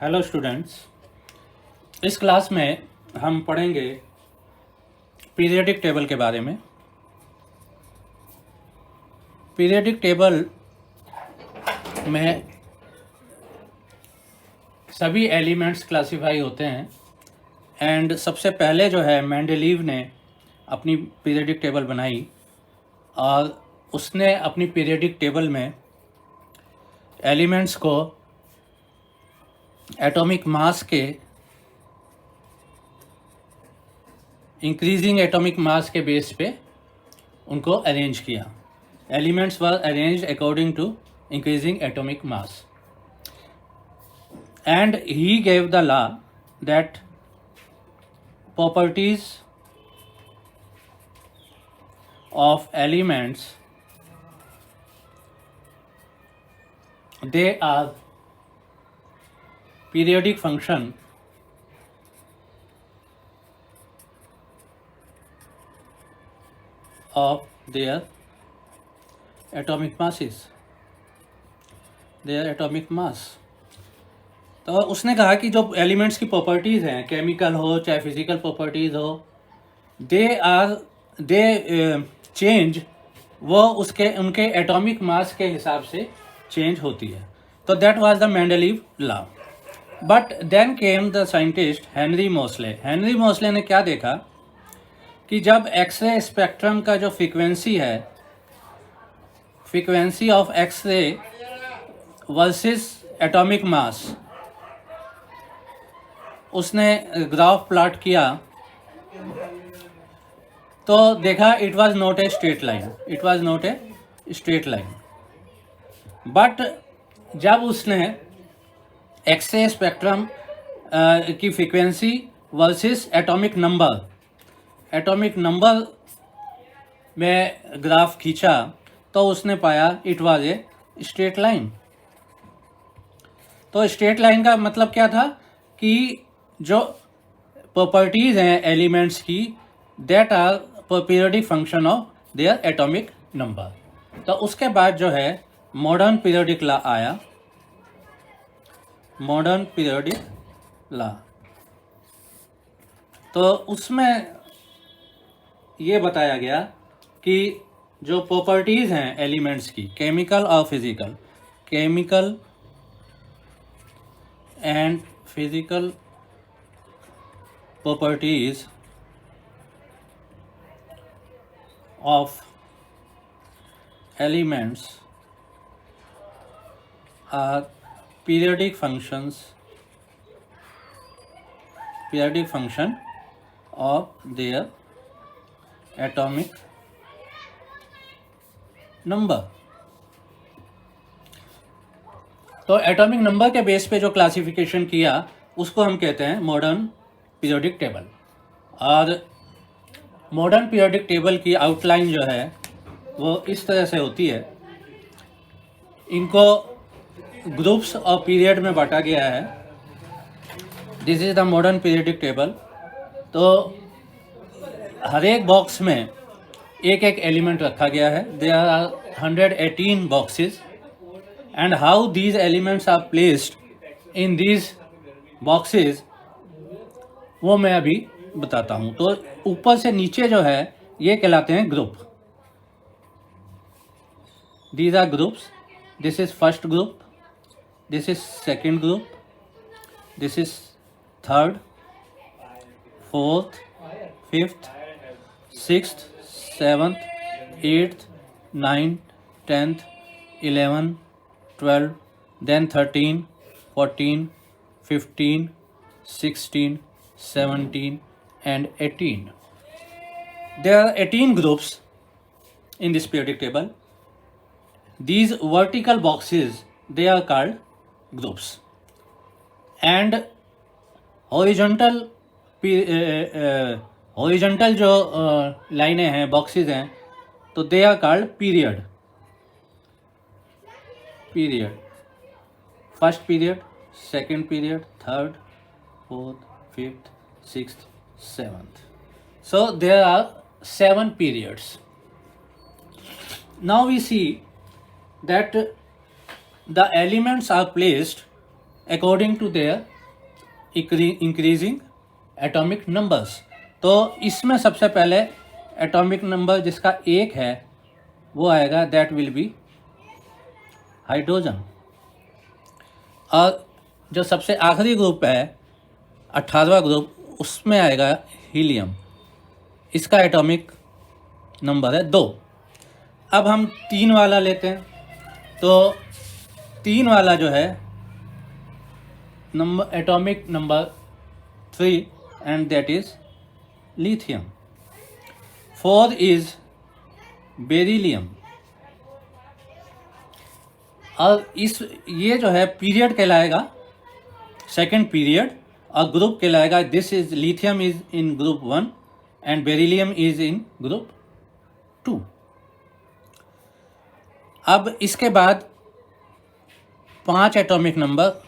Hello students. इस class में हम पढ़ेंगे पीरियोडिक टेबल के बारे में। पीरियोडिक टेबल में सभी एलिमेंट्स क्लासिफाई होते हैं एंड सबसे पहले जो है मेंडेलीव ने अपनी पीरियोडिक टेबल बनाई और उसने अपनी पीरियोडिक टेबल में एलिमेंट्स को एटॉमिक मास के इंक्रीजिंग एटॉमिक मास के बेस पे उनको अरेंज किया। Elements were arranged according to increasing atomic mass and he gave the law that properties of elements they are periodic function of their atomic masses, their atomic mass। तो उसने कहा कि जो elements की properties हैं, chemical हो चाहे physical properties हो, दे चेंज, वो उनके एटॉमिक मास के हिसाब से चेंज होती है। तो that was the Mendeleev law. But then came the scientist Henry Moseley. Henry Moseley ने क्या देखा कि जब एक्सरे स्पेक्ट्रम का जो फ्रीक्वेंसी है, frequency of X-ray versus atomic mass, उसने ग्राफ प्लॉट किया तो देखा it was not a straight line, it was not a straight line. But जब उसने एक्सरे स्पेक्ट्रम की फ्रीक्वेंसी वर्सेस एटॉमिक नंबर में ग्राफ खींचा तो उसने पाया it was a straight line. तो स्ट्रेट लाइन का मतलब क्या था कि जो प्रॉपर्टीज़ हैं एलिमेंट्स की, that are periodic function of their atomic number. तो उसके बाद जो है मॉडर्न पीरियोडिक लॉ आया, मॉडर्न पीरियोडिक लॉ। तो उसमें ये बताया गया कि जो प्रॉपर्टीज़ हैं एलिमेंट्स की, केमिकल और physical, chemical and physical properties of elements are periodic function of their atomic number। तो एटॉमिक नंबर के बेस पे जो क्लासिफिकेशन किया उसको हम कहते हैं मॉडर्न पीरियोडिक टेबल। और मॉडर्न पीरियोडिक टेबल की आउटलाइन जो है वो इस तरह से होती है। इनको ग्रुप्स और पीरियड में बांटा गया है। This is the modern periodic table. तो हर एक बॉक्स में एक एक एलिमेंट रखा गया है। There are 118 boxes and how these elements are placed in these boxes वो मैं अभी बताता हूँ। तो ऊपर से नीचे जो है ये कहलाते हैं group. These are groups. This is first group, this is second group, this is third, fourth, fifth, sixth, seventh, eighth, ninth, 10th, 11, 12, then 13, 14, 15, 16, 17 and 18. There are 18 groups in this periodic table. These vertical boxes, they are called groups and horizontal जो लाइनें हैं, boxes हैं, तो they are called period. First period, second period, third, fourth, fifth, sixth, seventh. So there are 7 periods. Now we see that the elements are placed according to their increasing atomic numbers। तो इसमें सबसे पहले atomic number जिसका 1 है वो आएगा, that will be hydrogen. और जो सबसे आखिरी ग्रुप है 18वां ग्रुप, उसमें आएगा हीलियम। इसका एटॉमिक नंबर है 2। अब हम 3 वाला लेते हैं, तो 3 वाला जो है number atomic number 3 and that is lithium. 4 is beryllium. और ये जो है पीरियड कहलाएगा सेकंड पीरियड, और ग्रुप कहलाएगा, this is lithium is in group 1 and beryllium is in group 2। अब इसके बाद 5 एटॉमिक नंबर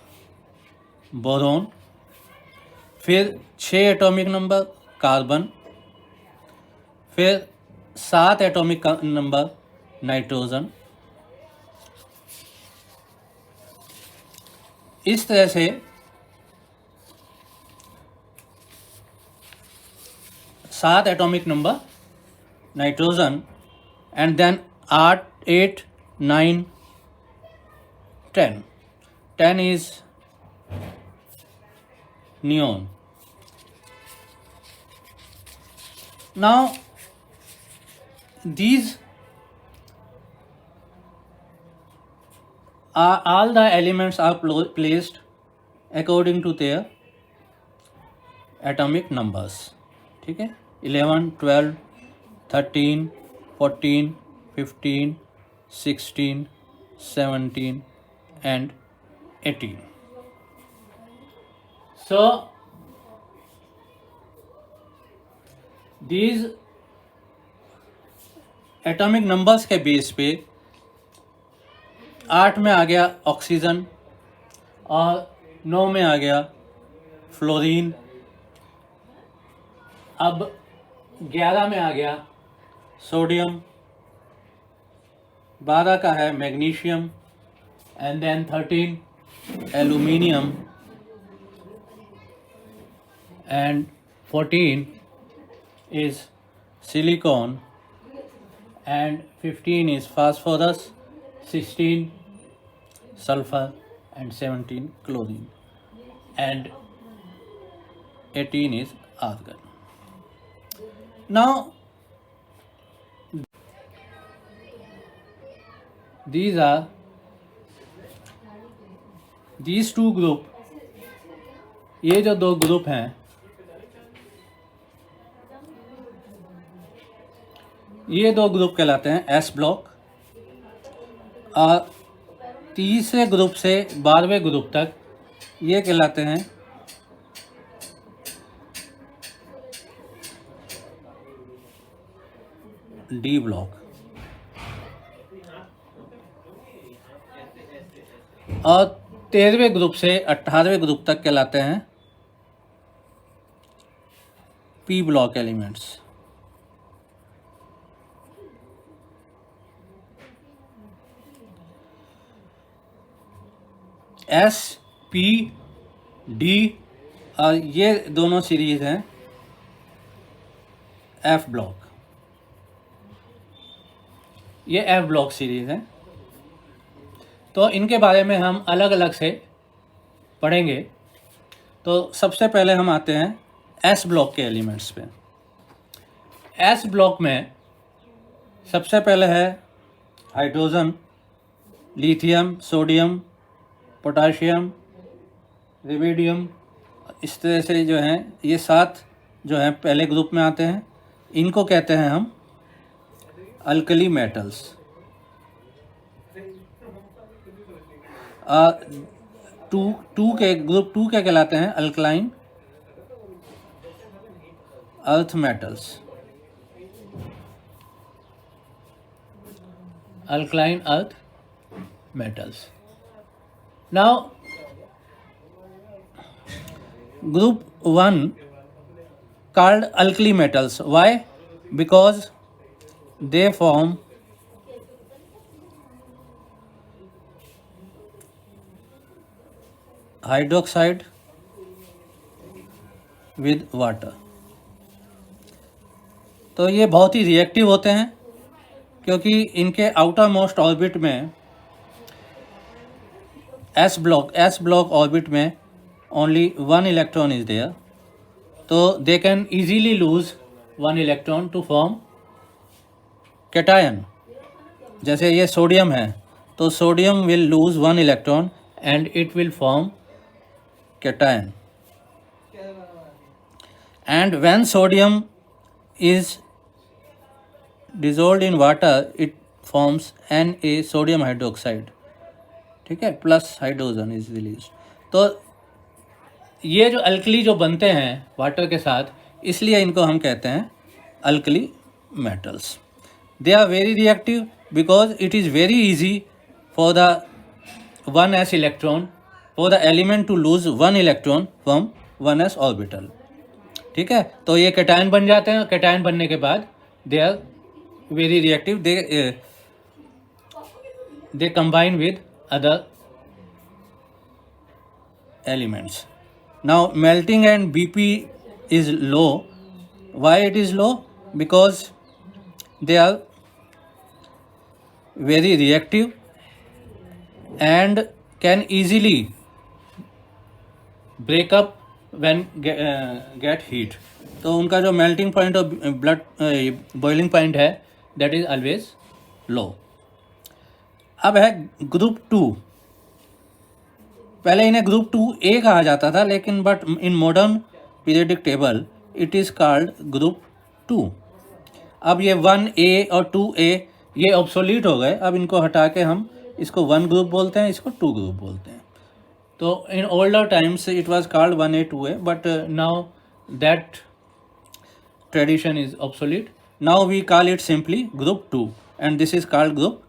बोरोन, फिर 6 एटॉमिक नंबर कार्बन, फिर 7 एटॉमिक नंबर नाइट्रोजन। इस तरह से 7 atomic number nitrogen, and then 8, 9, 10। 10 is neon. Now these are all the elements are placed according to their atomic numbers। ठीक है, 11, 12, 13, 14, 15, 16, 17 and 18। So these atomic numbers के base पे 8 में आ गया ऑक्सीजन, और 9 में आ गया फ्लोरीन। अब 11 में आ गया सोडियम, 12 का है magnesium, and then 13 aluminium, and 14 is silicon, and 15 is phosphorus, 16 sulfur, and 17 chlorine, and 18 is argon। Now these two group, ये जो 2 ग्रुप हैं, ये 2 ग्रुप कहलाते हैं एस ब्लॉक, और तीसरे ग्रुप से 12वें ग्रुप तक ये कहलाते हैं डी ब्लॉक, और 13वें ग्रुप से 18वें ग्रुप तक कहलाते हैं P block elements. S, P, D, और ये दोनों सीरीज हैं एफ ब्लॉक। ये एफ ब्लॉक सीरीज है, तो इनके बारे में हम अलग अलग से पढ़ेंगे। तो सबसे पहले हम आते हैं एस ब्लॉक के एलिमेंट्स पे। एस ब्लॉक में सबसे पहले है hydrogen, lithium, sodium, potassium, radium. इस तरह से जो हैं ये 7 जो हैं पहले ग्रुप में आते हैं। इनको कहते हैं हम अल्कली मेटल्स। टू के ग्रुप 2 के कहलाते हैं alkaline earth metals. Alkaline earth metals। Now group 1 called alkali metals. Why? Because they form hydroxide with water. तो ये बहुत ही रिएक्टिव होते हैं क्योंकि इनके आउटर मोस्ट ऑर्बिट में एस ब्लॉक ऑर्बिट में ओनली 1 इलेक्ट्रॉन इज देयर, तो they can easily lose 1 electron to form cation. जैसे ये सोडियम है तो sodium will lose 1 electron and it will form cation. And when sodium is dissolved in water it forms Na sodium hydroxide, ठीक है, plus hydrogen is release. तो ये जो alkali जो बनते हैं वाटर के साथ, इसलिए इनको हम कहते हैं alkali metals. They are very reactive because it is very easy for the 1s electron, for the element to lose 1 electron from 1s orbital, ठीक है। तो ये कैटायन बन जाते हैं। कैटायन बनने के बाद they are very reactive, they combine with other elements. Now melting and BP is low. Why it is low? Because they are very reactive and can easily break up when get heat. तो उनका जो melting point और blood boiling point है that is always low. अब है group 2। पहले इन्हें group 2A कहा जाता था, लेकिन but in modern periodic table it is called group 2। अब ये 1A और 2A ये ऑब्सोलीट हो गए। अब इनको हटा के हम इसको 1 ग्रुप बोलते हैं, इसको 2 ग्रुप बोलते हैं। तो in older times it was called 1A 2A, but now that tradition is obsolete. Now we call it simply group 2 and this is called group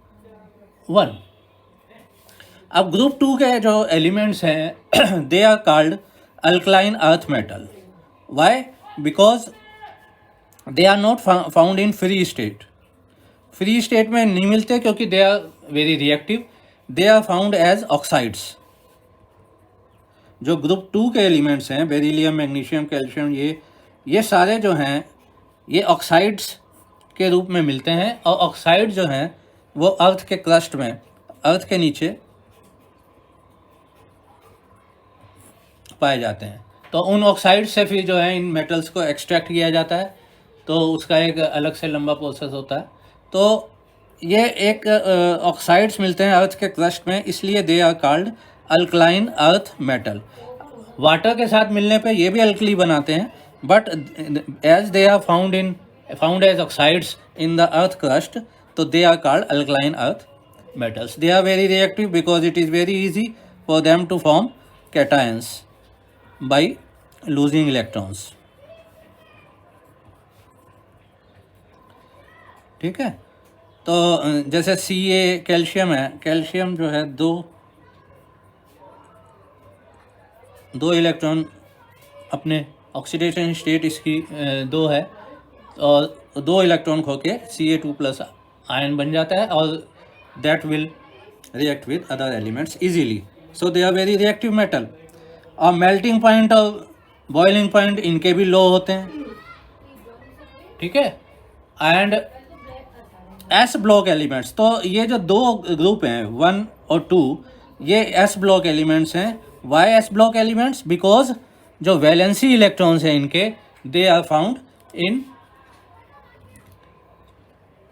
1. अब group 2 के जो elements हैं they are called alkaline earth metal. Why? Because they are not found in free state. Free state में नहीं मिलते क्योंकि they are very reactive. They are found as oxides. जो group 2 के एलिमेंट्स हैं बेरिलियम, मैग्नीशियम, कैल्शियम, ये सारे जो हैं ये ऑक्साइड्स के रूप में मिलते हैं। और ऑक्साइड जो हैं वो अर्थ के क्रस्ट में, अर्थ के नीचे पाए जाते हैं। तो उन ऑक्साइड से फिर जो है इन मेटल्स को एक्सट्रैक्ट किया जाता है, तो उसका एक अलग से लंबा प्रोसेस होता है। तो ये एक ऑक्साइड्स मिलते हैं अर्थ के क्रस्ट में, इसलिए they are called alkaline earth metal. Water के साथ मिलने पे ये भी अल्कली बनाते हैं, but as they are found as oxides in the earth crust, so they are called alkaline earth metals. They are very reactive because it is very easy for them to form cations by losing electrons. ठीक है। तो जैसे Ca calcium है, calcium जो है दो electron अपने oxidation state इसकी 2 है और 2 इलेक्ट्रॉन खो के Ca2+ आयन बन जाता है और that will react with other elements easily. So they are very reactive metal. और मेल्टिंग पॉइंट और बॉइलिंग पॉइंट इनके भी लो होते हैं, ठीक है। एंड एस ब्लॉक एलिमेंट्स, तो ये जो 2 ग्रुप हैं 1 और 2 ये एस ब्लॉक एलिमेंट्स हैं। Why S block elements? Because जो वैलेंसी इलेक्ट्रॉन्स हैं इनके they are found in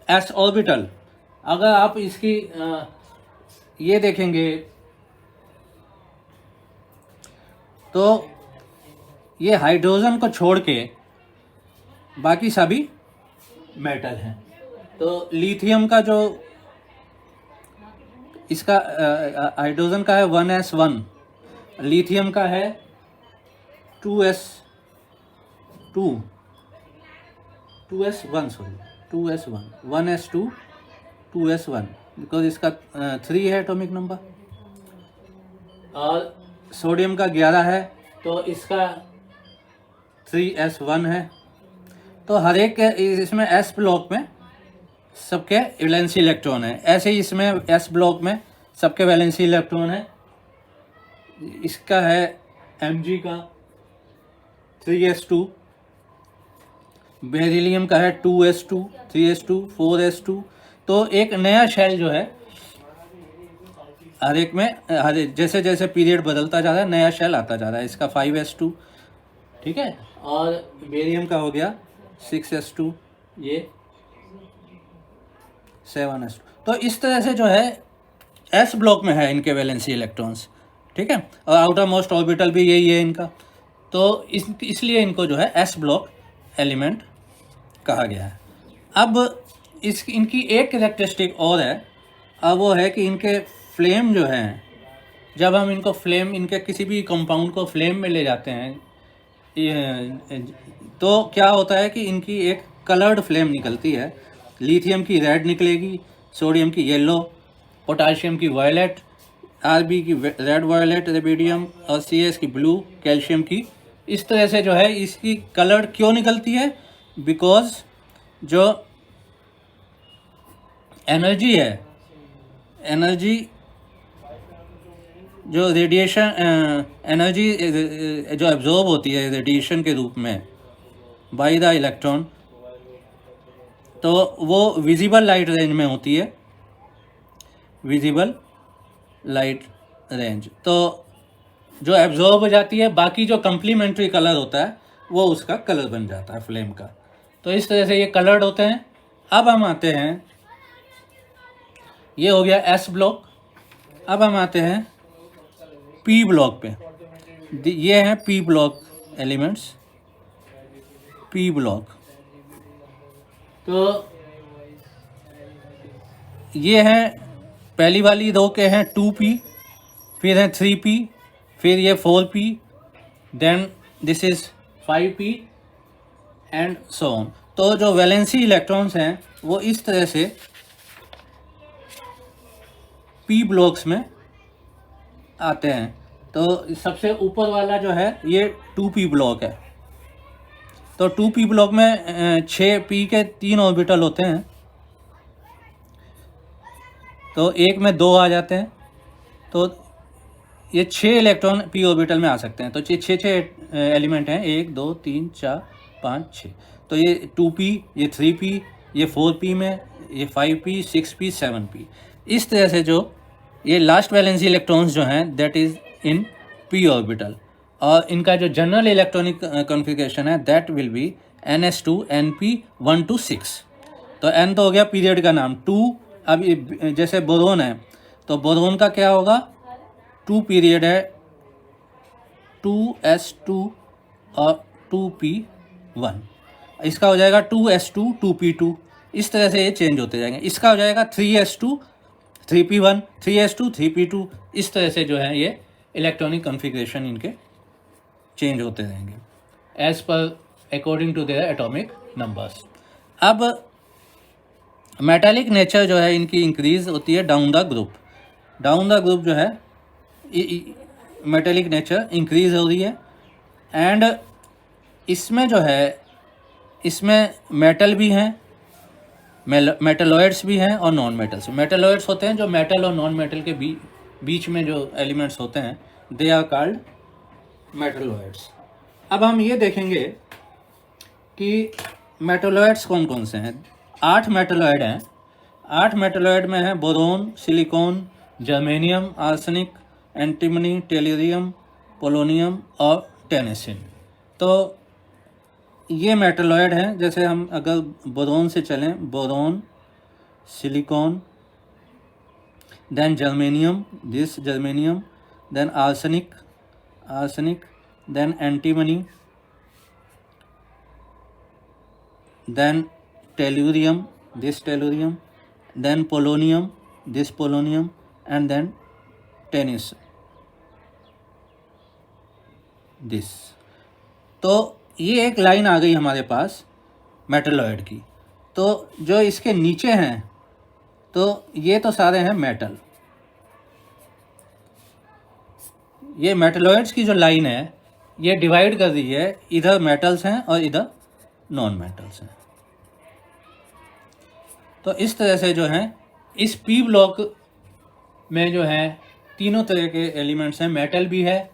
S orbital. अगर आप इसकी ये देखेंगे तो ये हाइड्रोजन को छोड़ के बाकी सभी मेटल हैं। तो लिथियम का जो इसका हाइड्रोजन का है 1s1, लिथियम का है 2s1 1s2 2s1 बिकॉज इसका 3 है एटॉमिक नंबर और सोडियम का 11 है तो इसका 3s1 है। तो हर एक इसमें एस ब्लॉक में सबके वैलेंसी इलेक्ट्रॉन है, ऐसे ही इसमें एस ब्लॉक में सबके वैलेंसी इलेक्ट्रॉन है। इसका है Mg का 3s2, बेरिलियम का है 2s2, 3s2, 4s2। तो एक नया शेल जो है हर एक में, जैसे जैसे पीरियड बदलता जा रहा है नया शेल आता जा रहा है। इसका 5s2, ठीक है, और बेरियम का हो गया 6s2, ये 7s2। तो इस तरह से जो है s ब्लॉक में है इनके वैलेंसी इलेक्ट्रॉन्स, ठीक है, और आउटर मोस्ट ऑर्बिटल भी यही है इनका। तो इसलिए इनको जो है s ब्लॉक एलिमेंट कहा गया है। अब इनकी एक कैरेक्टरिस्टिक और है, अब वो है कि इनके फ्लेम जो हैं, जब हम इनको फ्लेम, इनके किसी भी कंपाउंड को फ्लेम में ले जाते हैं तो क्या होता है कि इनकी एक कलर्ड फ्लेम निकलती है। लिथियम की रेड निकलेगी, सोडियम की येलो, पोटाशियम की वायलेट, आरबी की रेड वायलेट रेबिडियम, और CS की ब्लू, कैल्शियम की। इस तरह से जो है इसकी कलर्ड क्यों निकलती है? बिकॉज जो एनर्जी है, एनर्जी जो रेडिएशन एनर्जी जो एब्जॉर्ब होती है रेडिएशन के रूप में बाय द इलेक्ट्रॉन, तो वो विजिबल लाइट रेंज में होती है, विजिबल लाइट रेंज। तो जो एब्जॉर्ब हो जाती है, बाकी जो कंप्लीमेंट्री कलर होता है वो उसका कलर बन जाता है फ्लेम का। तो इस तरह से ये कलर्ड होते हैं। अब हम आते हैं, ये हो गया S ब्लॉक। अब हम आते हैं P ब्लॉक पे। ये हैं P block elements, P block. तो ये हैं, पहली वाली दो के हैं 2p, फिर है 3p, फिर ये 4p, then this is 5p and so on. तो जो वैलेंसी इलेक्ट्रॉन्स हैं वो इस तरह से p ब्लॉक्स में आते हैं। तो सबसे ऊपर वाला जो है ये 2p ब्लॉक है। तो 2p ब्लॉक में 6p के 3 ऑर्बिटल होते हैं, तो एक में 2 आ जाते हैं। तो ये 6 इलेक्ट्रॉन p ऑर्बिटल में आ सकते हैं। तो ये 6 एलिमेंट हैं, 1 2 3 4 5 6। तो ये 2p, ये 3p, ये 4p में, ये 5p, 6p, 7p। इस तरह से जो ये लास्ट वैलेंसी इलेक्ट्रॉन्स जो हैं that is in p orbital, और इनका जो जनरल इलेक्ट्रॉनिक कॉन्फ़िगरेशन है that will be ns2 np 1 to 6। तो n तो हो गया पीरियड का नाम, 2 अब जैसे बोरोन है तो बोरोन का क्या होगा, 2 पीरियड है, 2s2 और 2p1। इसका हो जाएगा 2s2 2p2। इस तरह से ये चेंज होते जाएंगे। इसका हो जाएगा 3s2 3p1 3s2 3p2। इस तरह से जो है ये इलेक्ट्रॉनिक कॉन्फ़िगरेशन इनके चेंज होते रहेंगे as per according to their atomic numbers. अब मेटालिक नेचर जो है इनकी इंक्रीज होती है down the group. Down the group जो है मेटालिक नेचर इंक्रीज हो रही है। एंड इसमें जो है, इसमें मेटल भी हैं, मेटलॉइड्स भी हैं और नॉन मेटल्स। मेटलॉइड्स होते हैं जो मेटल और नॉन मेटल के बीच में जो एलिमेंट्स होते हैं, दे आर कॉल्ड मेटलॉइड्स। अब हम ये देखेंगे कि मेटलॉइड्स कौन कौन से हैं। 8 मेटलॉइड हैं। 8 मेटलॉइड में है boron, silicon, germanium, arsenic, antimony, tellurium, polonium और टेनेसिन। तो ये मेटलॉइड हैं। जैसे हम अगर बोरोन से चलें, boron, silicon, then germanium, this germanium, then arsenic, then antimony, then tellurium, this tellurium, then polonium, this polonium, and then tennis, this। तो ये एक लाइन आ गई हमारे पास मेटलॉइड की। तो जो इसके नीचे हैं तो ये तो सारे हैं मेटल। ये मेटलॉइड्स की जो लाइन है ये डिवाइड कर दी है, इधर मेटल्स हैं और इधर नॉन मेटल्स हैं। तो इस तरह से जो है इस p ब्लॉक में जो है तीनों तरह के एलिमेंट्स हैं, मेटल भी है,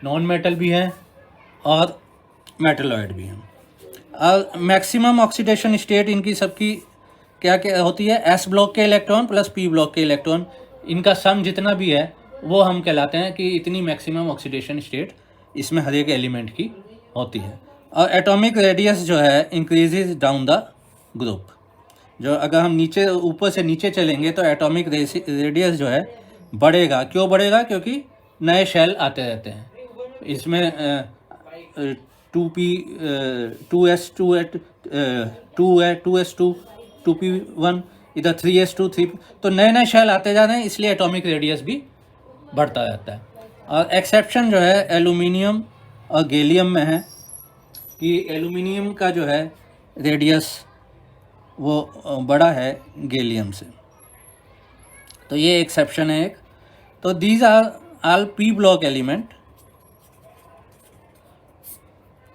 नॉन मेटल भी है और मेटलॉइड भी है। और मैक्सिमम ऑक्सीडेशन स्टेट इनकी सबकी क्या क्या होती है, एस ब्लॉक के इलेक्ट्रॉन प्लस पी ब्लॉक के इलेक्ट्रॉन, इनका सम जितना भी है वो हम कहलाते हैं कि इतनी मैक्सिमम ऑक्सीडेशन स्टेट इसमें हर एक एलिमेंट की होती है। और एटॉमिक रेडियस जो है इंक्रीजेज डाउन द ग्रुप। जो अगर हम नीचे ऊपर से नीचे चलेंगे तो एटॉमिक रेडियस जो है बढ़ेगा। क्यों बढ़ेगा? क्योंकि नए शेल आते रहते हैं। इसमें 2p 2s2 2 है, 2s2 2p1, इधर 3s2 3, तो नए नए शेल आते जा रहे हैं, इसलिए एटॉमिक रेडियस भी बढ़ता रहता है। और एक्सेप्शन जो है एल्यूमिनियम और गैलियम में है कि एल्यूमिनियम का जो है रेडियस वो बड़ा है गैलियम से, तो ये एक्सेप्शन है एक। तो these are all P block element.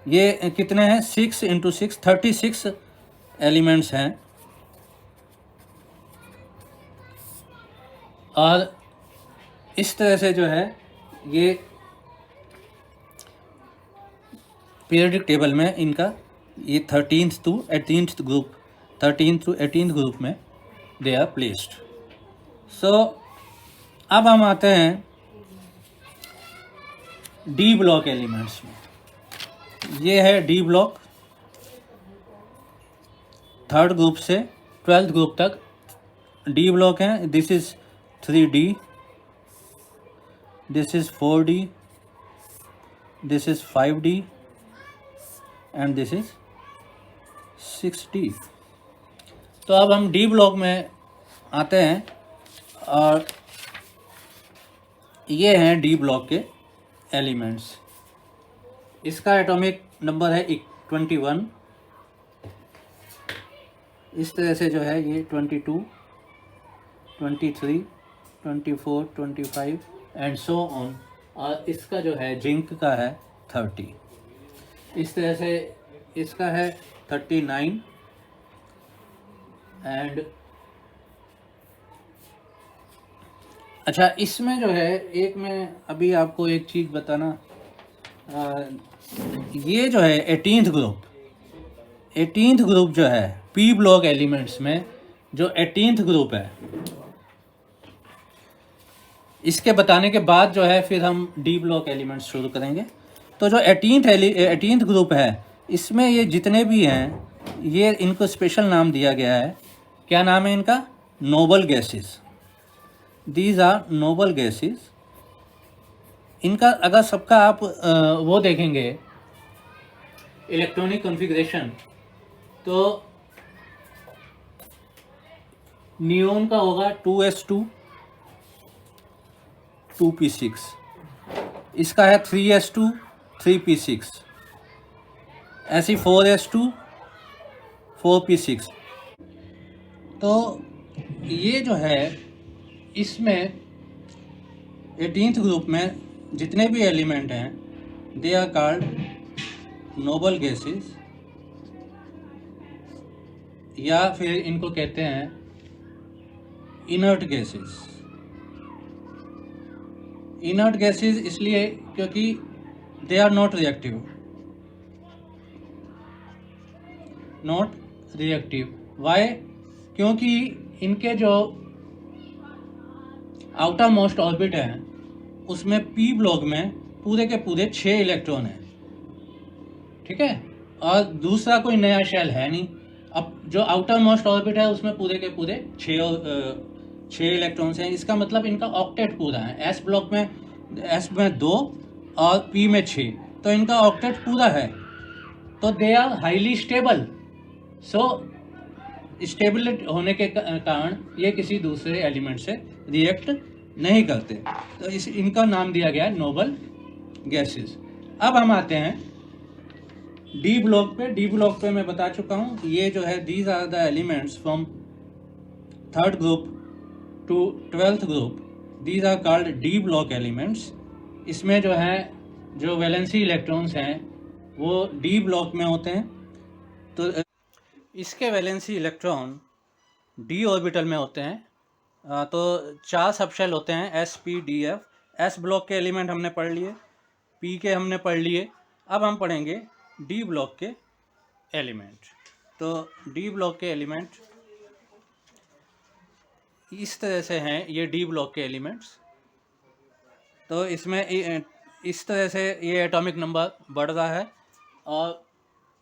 ये कितने हैं? 6 × 6 36 एलिमेंट्स हैं। और इस तरह से जो है ये पीरियोडिक टेबल में इनका ये 13th to 18th group, 13th to 18th group में दे आर प्लेस्ड। सो अब हम आते हैं डी ब्लॉक एलिमेंट्स में। ये है डी ब्लॉक, 3rd ग्रुप से 12th ग्रुप तक डी ब्लॉक हैं। This is 3D, this is 4D, this is 5D and this is 6D। तो अब हम डी ब्लॉक में आते हैं और ये हैं डी ब्लॉक के एलिमेंट्स। इसका एटॉमिक नंबर है 21। इस तरह से जो है ये 22, 23, 24, 25 एंड सो ऑन। और इसका जो है जिंक का है 30। इस तरह से इसका है 39 एंड अच्छा, इसमें जो है एक मैं अभी आपको एक चीज़ बताना, ये जो है 18th ग्रुप, 18th ग्रुप जो है पी ब्लॉक एलिमेंट्स में जो 18th ग्रुप है, इसके बताने के बाद जो है फिर हम डी ब्लॉक एलिमेंट्स शुरू करेंगे। तो जो 18th ग्रुप है, इसमें ये जितने भी हैं ये इनको स्पेशल नाम दिया गया है। क्या नाम है इनका? Noble gases. These are noble gases. इनका अगर सबका आप वो देखेंगे इलेक्ट्रॉनिक कॉन्फ़िगरेशन, तो नियोन का होगा 2s2 2p6, इसका है 3s2 3p6, ऐसी 4s2 4p6। तो ये जो है इसमें 18th ग्रुप में जितने भी एलिमेंट हैं they are called noble gases, या फिर इनको कहते हैं इनर्ट गैसेस। इनर्ट गैसेस इसलिए क्योंकि they are not reactive, not reactive. Why? क्योंकि इनके जो आउटर मोस्ट ऑर्बिट है उसमें पी ब्लॉक में पूरे के पूरे 6 इलेक्ट्रॉन हैं, ठीक है, और दूसरा कोई नया शेल है नहीं। अब जो आउटर मोस्ट ऑर्बिट है उसमें पूरे के पूरे 6 इलेक्ट्रॉन्स हैं। इसका मतलब इनका ऑक्टेट पूरा है। एस ब्लॉक में एस में 2 और पी में 6, तो इनका ऑक्टेट पूरा है। तो they are highly stable. So stable होने के कारण ये किसी दूसरे एलिमेंट से रिएक्ट नहीं करते, तो इनका नाम दिया गया है नोबल गैसेस। अब हम आते हैं डी ब्लॉक पे। डी ब्लॉक पे मैं बता चुका हूँ, ये जो है these are the elements from 3rd group to 12th group, these are called D block elements. इसमें जो है जो वैलेंसी इलेक्ट्रॉन्स हैं वो डी ब्लॉक में होते हैं। तो इसके वैलेंसी इलेक्ट्रॉन डी ऑर्बिटल में होते हैं तो 4 सबशेल होते हैं S P D F. S block के एलिमेंट हमने पढ़ लिए, पी के हमने पढ़ लिए, अब हम पढ़ेंगे डी ब्लॉक के एलिमेंट। तो डी ब्लॉक के एलिमेंट इस तरह से हैं, ये डी ब्लॉक के एलिमेंट्स। तो इसमें इस तरह से ये एटॉमिक नंबर बढ़ रहा है, और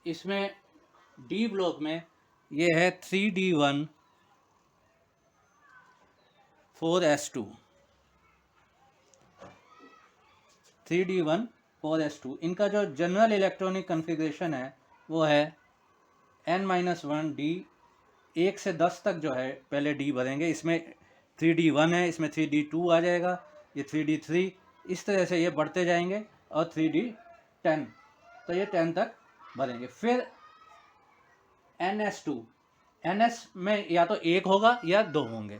इसमें डी ब्लॉक में ये है 3D1 4s2, 3D1 4s2। इनका जो जनरल इलेक्ट्रॉनिक कन्फिग्रेशन है वो है n-1 D, 1 से 10 तक जो है पहले D भरेंगे। इसमें 3D1 है, इसमें 3D2 आ जाएगा, ये 3D3, इस तरह से ये बढ़ते जाएंगे, और 3D10, तो ये 10 तक भरेंगे। फिर NS2, NS में या तो 1 होगा या 2 होंगे।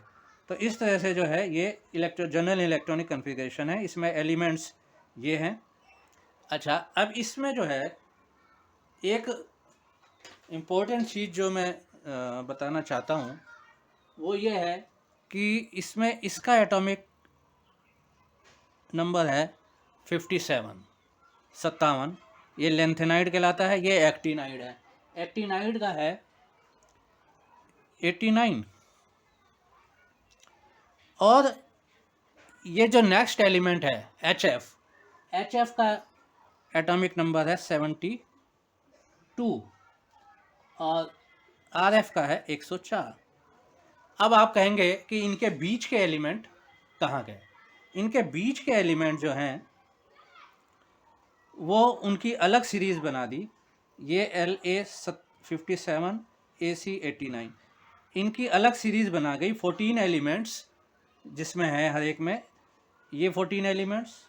तो इस तरह से जो है ये जनरल इलेक्ट्रॉनिक कन्फिग्रेशन है। इसमें एलिमेंट्स ये हैं। अच्छा, अब इसमें जो है एक इम्पोर्टेंट चीज़ जो मैं बताना चाहता हूँ वो ये है कि इसमें इसका एटॉमिक नंबर है 57, ये लेंथेनाइड कहलाता है, ये एक्टिनाइड है। एक्टिनाइड का है 89, और ये जो नेक्स्ट एलिमेंट है HF का एटॉमिक नंबर है 72, और RF का है 104। अब आप कहेंगे कि इनके बीच के एलिमेंट कहाँ गए? इनके बीच के एलिमेंट जो हैं वो उनकी अलग सीरीज़ बना दी। ये LA57, AC89, इनकी अलग सीरीज़ बना गई 14 एलिमेंट्स, जिसमें है हर एक में ये 14 एलिमेंट्स,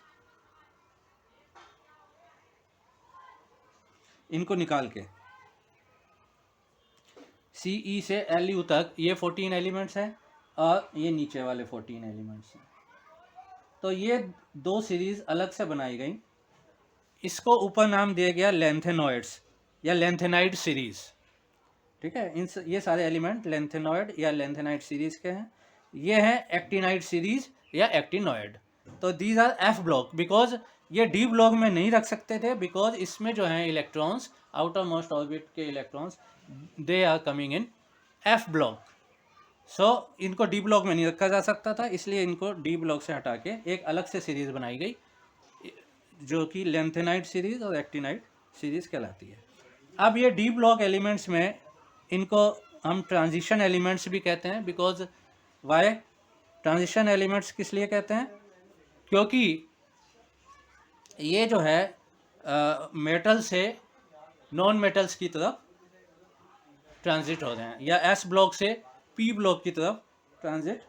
इनको निकाल के CE से LU तक ये 14 एलिमेंट्स हैं, और ये नीचे वाले 14 एलिमेंट्स हैं। तो ये 2 सीरीज़ अलग से बनाई गई। इसको ऊपर नाम दिया गया लेंथेनॉइड्स या लेंथेनाइड सीरीज़। ठीक है, ये सारे एलिमेंट लेंथेनॉइड या लेंथेनाइड सीरीज़ के हैं। ये हैं एक्टिनाइड सीरीज़ या एक्टिनॉइड। तो these are F block, because ये डी ब्लॉक में नहीं रख सकते थे, बिकॉज इसमें जो हैं इलेक्ट्रॉन्स, आउटर मोस्ट ऑर्बिट के electrons, they are coming in f block. So इनको डी ब्लॉक में नहीं रखा जा सकता था, इसलिए इनको डी ब्लॉक से हटा के एक अलग से सीरीज़ बनाई गई, जो कि लेंथेनाइड सीरीज़ और एक्टिनाइड सीरीज़ कहलाती है। अब ये डी ब्लॉक एलिमेंट्स में इनको हम ट्रांजिशन एलिमेंट्स भी कहते हैं, बिकॉज वाई ट्रांजिशन एलिमेंट्स किस लिए कहते हैं? क्योंकि ये जो है मेटल से नॉन मेटल्स की तरफ ट्रांजिट हो रहे हैं, या एस ब्लॉक से पी ब्लॉक की तरफ ट्रांजिट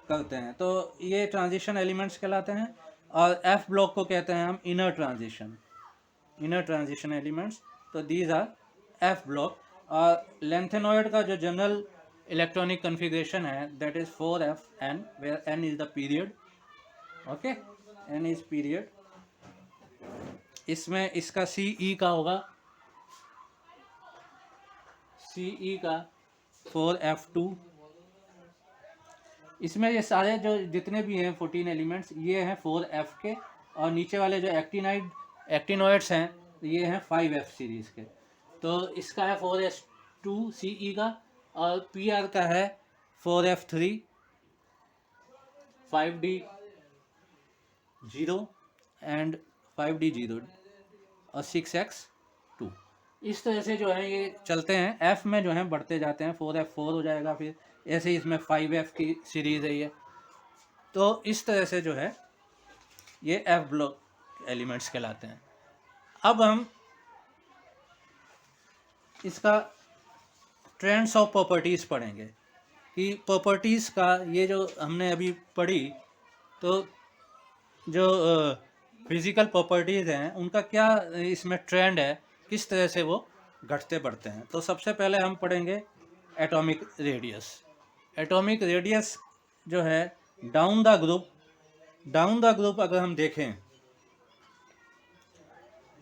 करते हैं, तो ये ट्रांजिशन एलिमेंट्स कहलाते हैं। और एफ ब्लॉक को कहते हैं हम इनर ट्रांजिशन एलिमेंट्स। तो दीज आर एफ ब्लॉक। और लेंथेनॉइड का जो जनरल इलेक्ट्रॉनिक कन्फिग्रेशन है that is 4FN, where N is the period. Okay, N is period. इसमें इसका CE का होगा, CE का 4F2। इसमें ये सारे जो जितने भी हैं 14 एलिमेंट्स, ये हैं 4F के, और नीचे वाले जो एक्टिनॉइड्स हैं ये हैं 5F सीरीज़ के। तो इसका है 4S2 CE का, और PR का है 4F3, 5D0 एंड 5D0 और 6X2। इस तरह से जो है ये चलते हैं, F में जो है बढ़ते जाते हैं, 4F4 हो जाएगा, फिर ऐसे ही इसमें 5F की सीरीज़ है ये। तो इस तरह से जो है ये F ब्लॉक एलिमेंट्स कहलाते हैं। अब हम इसका ट्रेंड्स ऑफ प्रॉपर्टीज़ पढ़ेंगे कि प्रॉपर्टीज़ का ये जो हमने अभी पढ़ी, तो जो फिज़िकल प्रॉपर्टीज़ हैं उनका क्या इसमें ट्रेंड है, किस तरह से वो घटते बढ़ते हैं। तो सबसे पहले हम पढ़ेंगे एटॉमिक रेडियस। एटॉमिक रेडियस जो है डाउन द ग्रुप अगर हम देखें,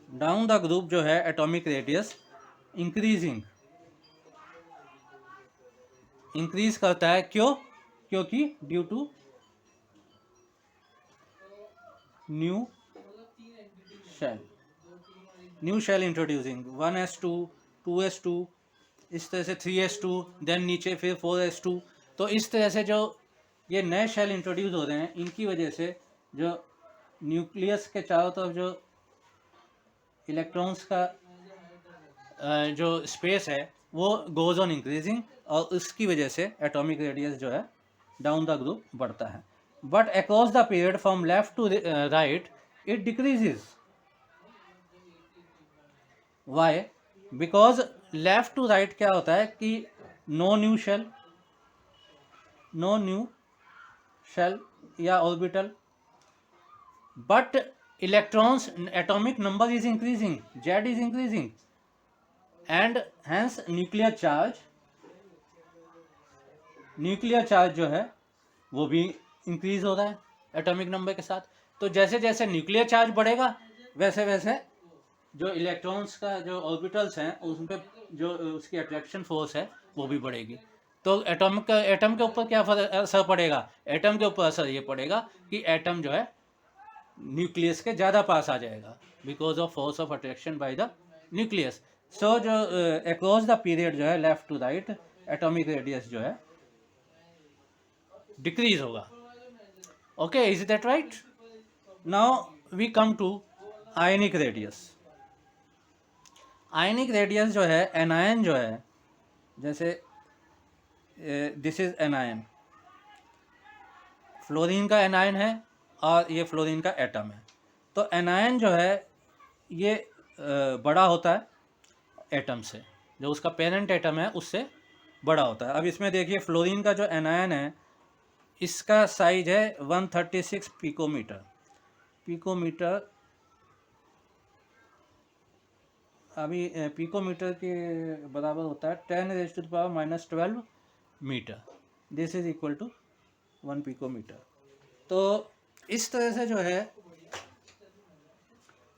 डाउन द ग्रुप जो है एटॉमिक रेडियस इंक्रीज करता है। क्यों? क्योंकि due to new shell introducing 1s2 2s2 इस तरह से 3s2 देन नीचे फिर 4s2। तो इस तरह से जो ये नए शेल इंट्रोड्यूस हो रहे हैं इनकी वजह से जो न्यूक्लियस के चारों तरफ जो इलेक्ट्रॉन्स का जो स्पेस है वो गोज ऑन इंक्रीजिंग और उसकी वजह से एटॉमिक रेडियस जो है डाउन द ग्रुप बढ़ता है। But across the period from left to right it decreases. Why? Because left to right क्या होता है कि नो न्यू शेल या orbital, but electrons atomic number is increasing, Z is increasing and hence nuclear charge जो है वो भी increase हो रहा है एटॉमिक नंबर के साथ। तो जैसे जैसे न्यूक्लियर चार्ज बढ़ेगा वैसे वैसे जो इलेक्ट्रॉन्स का जो ऑर्बिटल्स हैं उस पर जो उसकी अट्रैक्शन फोर्स है वो भी बढ़ेगी। तो एटम के ऊपर क्या असर पड़ेगा? एटम के ऊपर असर ये पड़ेगा कि एटम जो है न्यूक्लियस के ज़्यादा पास आ जाएगा because of force of attraction by the nucleus. So जो अक्रॉस द पीरियड जो है left to right atomic radius जो है डिक्रीज होगा। Okay, is that right? Now we come to ionic radius. Ionic radius जो है एनायन जो है, जैसे दिस इज एनायन, फ्लोरीन का एनायन है और ये फ्लोरीन का एटम है। तो एनायन जो है ये बड़ा होता है एटम से, जो उसका पेरेंट एटम है उससे बड़ा होता है। अब इसमें देखिए फ्लोरीन का जो एनायन है इसका साइज है 136 पिकोमीटर। अभी पिकोमीटर के बराबर होता है 10⁻⁻12 metre. This is equal to 1 picometre. तो इस तरह से जो है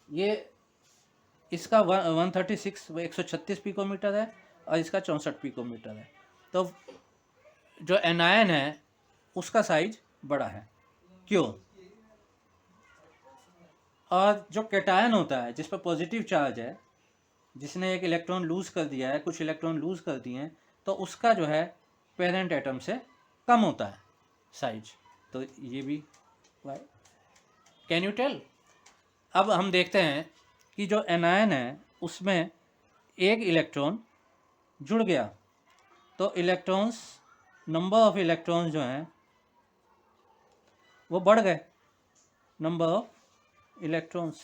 ये इसका 136 पिकोमीटर है और इसका 64 पिकोमीटर है। तो जो एनायन है उसका साइज बड़ा है। क्यों? और जो कैटायन होता है जिस पर पॉजिटिव चार्ज है, जिसने एक इलेक्ट्रॉन लूज कर दिया है, कुछ इलेक्ट्रॉन लूज कर दिए हैं, तो उसका जो है पेरेंट एटम से कम होता है साइज। तो ये भी वाई, कैन यू टेल? अब हम देखते हैं कि जो एनायन है उसमें एक इलेक्ट्रॉन जुड़ गया तो इलेक्ट्रॉन्स, नंबर ऑफ इलेक्ट्रॉन्स जो हैं वो बढ़ गए। नंबर ऑफ इलेक्ट्रॉन्स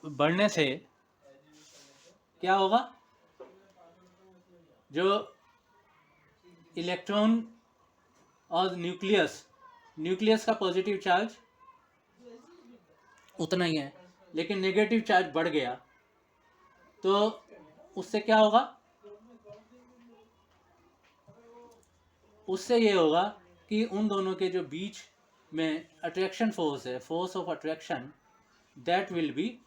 बढ़ने से क्या होगा? जो इलेक्ट्रॉन और न्यूक्लियस का पॉजिटिव चार्ज उतना ही है, लेकिन नेगेटिव चार्ज बढ़ गया तो उससे क्या होगा? उससे ये होगा कि उन दोनों के जो बीच में अट्रैक्शन फोर्स है, force of attraction, that will be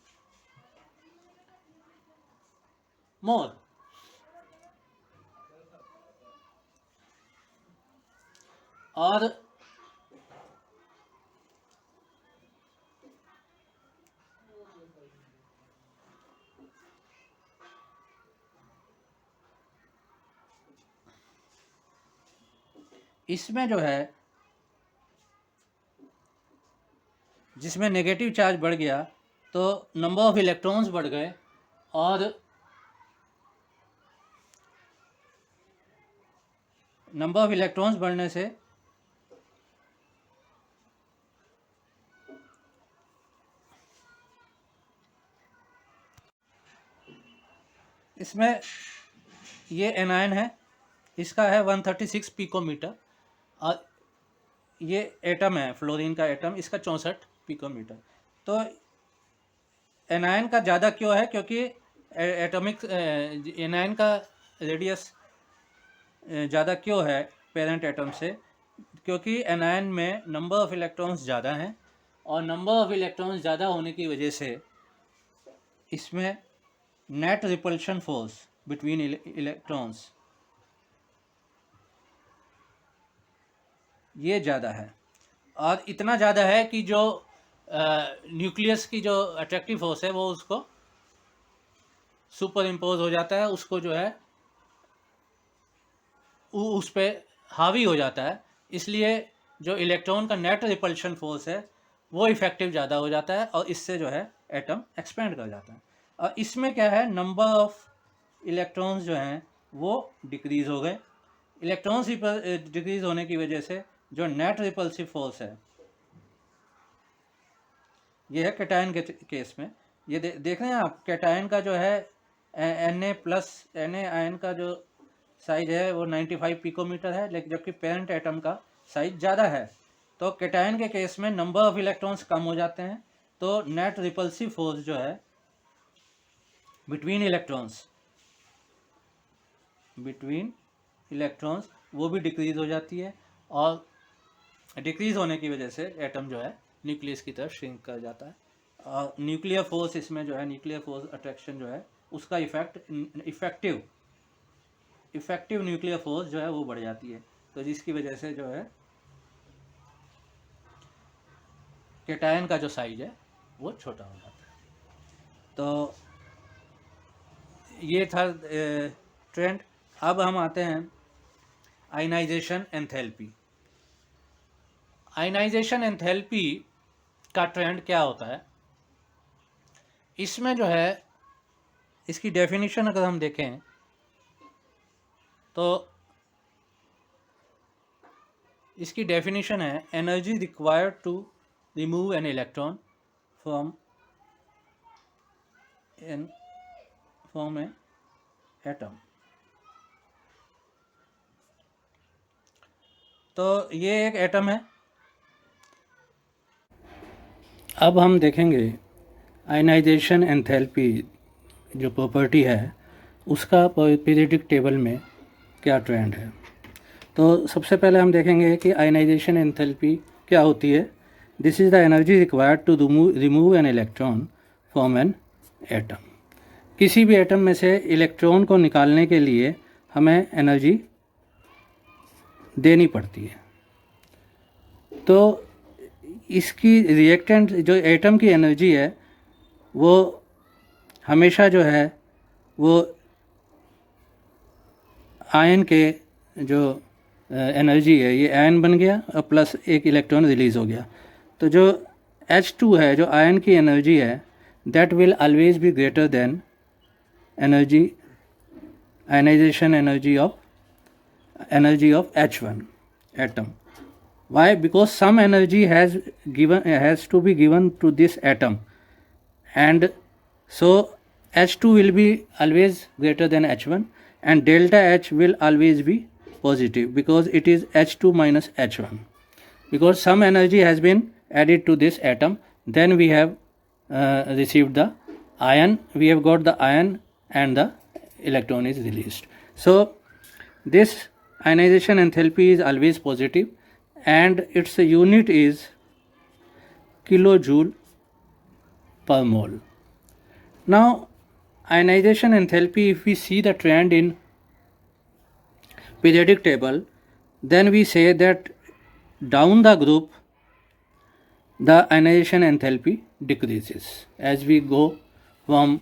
more. और इसमें जो है जिसमें नेगेटिव चार्ज बढ़ गया तो नंबर ऑफ इलेक्ट्रॉन्स बढ़ गए और नंबर ऑफ इलेक्ट्रॉन्स बढ़ने से इसमें ये एनायन है, इसका है 136 पिकोमीटर और ये एटम है फ्लोरीन का एटम, इसका 64 पिकोमीटर। तो एनायन का ज़्यादा क्यों है? क्योंकि एटॉमिक एनायन का रेडियस ज़्यादा क्यों है पेरेंट एटम से? क्योंकि एनायन में नंबर ऑफ इलेक्ट्रॉन्स ज़्यादा हैं और नंबर ऑफ इलेक्ट्रॉन्स ज़्यादा होने की वजह से इसमें net repulsion force between electrons ये ज़्यादा है, और इतना ज़्यादा है कि जो न्यूक्लियस की जो अट्रैक्टिव फोर्स है वो उसको सुपर इम्पोज हो जाता है, उसको जो है उस पर हावी हो जाता है। इसलिए जो इलेक्ट्रॉन का नेट रिपल्शन फोर्स है वो इफ़ेक्टिव ज़्यादा हो जाता है, और इससे जो है एटम एक्सपेंड कर जाता है। और इसमें क्या है, नंबर ऑफ इलेक्ट्रॉन्स जो हैं वो डिक्रीज़ हो गए। इलेक्ट्रॉन्स डिक्रीज़ होने की वजह से जो नेट रिपल्सिव फोर्स है, ये है कैटायन के केस में। ये देख रहे हैं आप, कैटायन का जो है Na+ आयन का जो साइज है वो 95 पिकोमीटर है, लेकिन जबकि पेरेंट एटम का साइज ज़्यादा है। तो कैटायन के केस में नंबर ऑफ इलेक्ट्रॉन्स कम हो जाते हैं, तो नेट रिपल्सिव फोर्स जो है बिटवीन इलेक्ट्रॉन्स वो भी डिक्रीज़ हो जाती है, और डिक्रीज़ होने की वजह से एटम जो है न्यूक्लियस की तरफ श्रिंक कर जाता है। और न्यूक्लियर फोर्स इसमें जो है, न्यूक्लियर फोर्स अट्रैक्शन जो है उसका इफेक्टिव न्यूक्लियर फोर्स जो है वो बढ़ जाती है, तो जिसकी वजह से जो है कैटायन का जो साइज है वो छोटा हो जाता है। तो ये था ट्रेंड। अब हम आते हैं आयनाइजेशन एंथैल्पी। आयनाइजेशन एंथैल्पी का ट्रेंड क्या होता है, इसमें जो है इसकी डेफिनेशन अगर हम देखें तो इसकी डेफिनेशन है energy required to remove an electron from a atom. तो ये एक एटम है। अब हम देखेंगे आयनाइजेशन एंथैल्पी जो प्रॉपर्टी है उसका पीरियोडिक टेबल में क्या ट्रेंड है। तो सबसे पहले हम देखेंगे कि आयनाइजेशन एंथैल्पी क्या होती है। This is the energy required to remove an electron from an atom. किसी भी एटम में से इलेक्ट्रॉन को निकालने के लिए हमें एनर्जी देनी पड़ती है। तो इसकी रिएक्टेंट जो एटम की एनर्जी है वो हमेशा जो है वो आयन के जो एनर्जी है, ये आयन बन गया और प्लस एक इलेक्ट्रॉन रिलीज़ हो गया। तो जो H2 है, जो आयन की एनर्जी है, that will always be greater than energy ionisation energy of H1 atom. Why? Because some energy has to be given to this atom, and so H2 will be always greater than H1, and delta H will always be positive because it is H2 minus H1. Because some energy has been added to this atom, then we have received the ion, we have got the ion, and the electron is released. So this ionization enthalpy is always positive, and its unit is kilojoule per mole. Now ionization enthalpy, if we see the trend in periodic table, then we say that down the group the ionization enthalpy decreases. As we go from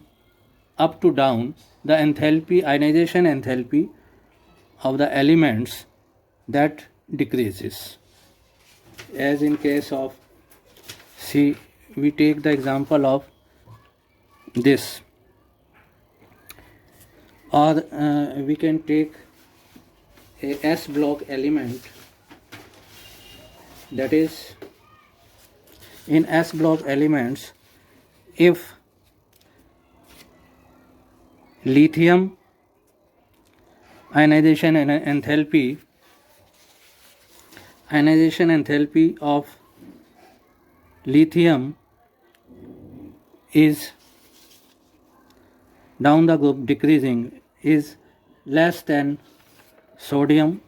up to down, the ionization enthalpy of the elements that decreases. As in case of, see, we take the example of this, or we can take a S block element, that is, in S block elements, if lithium ionization enthalpy of lithium is down the group decreasing, is less than sodium,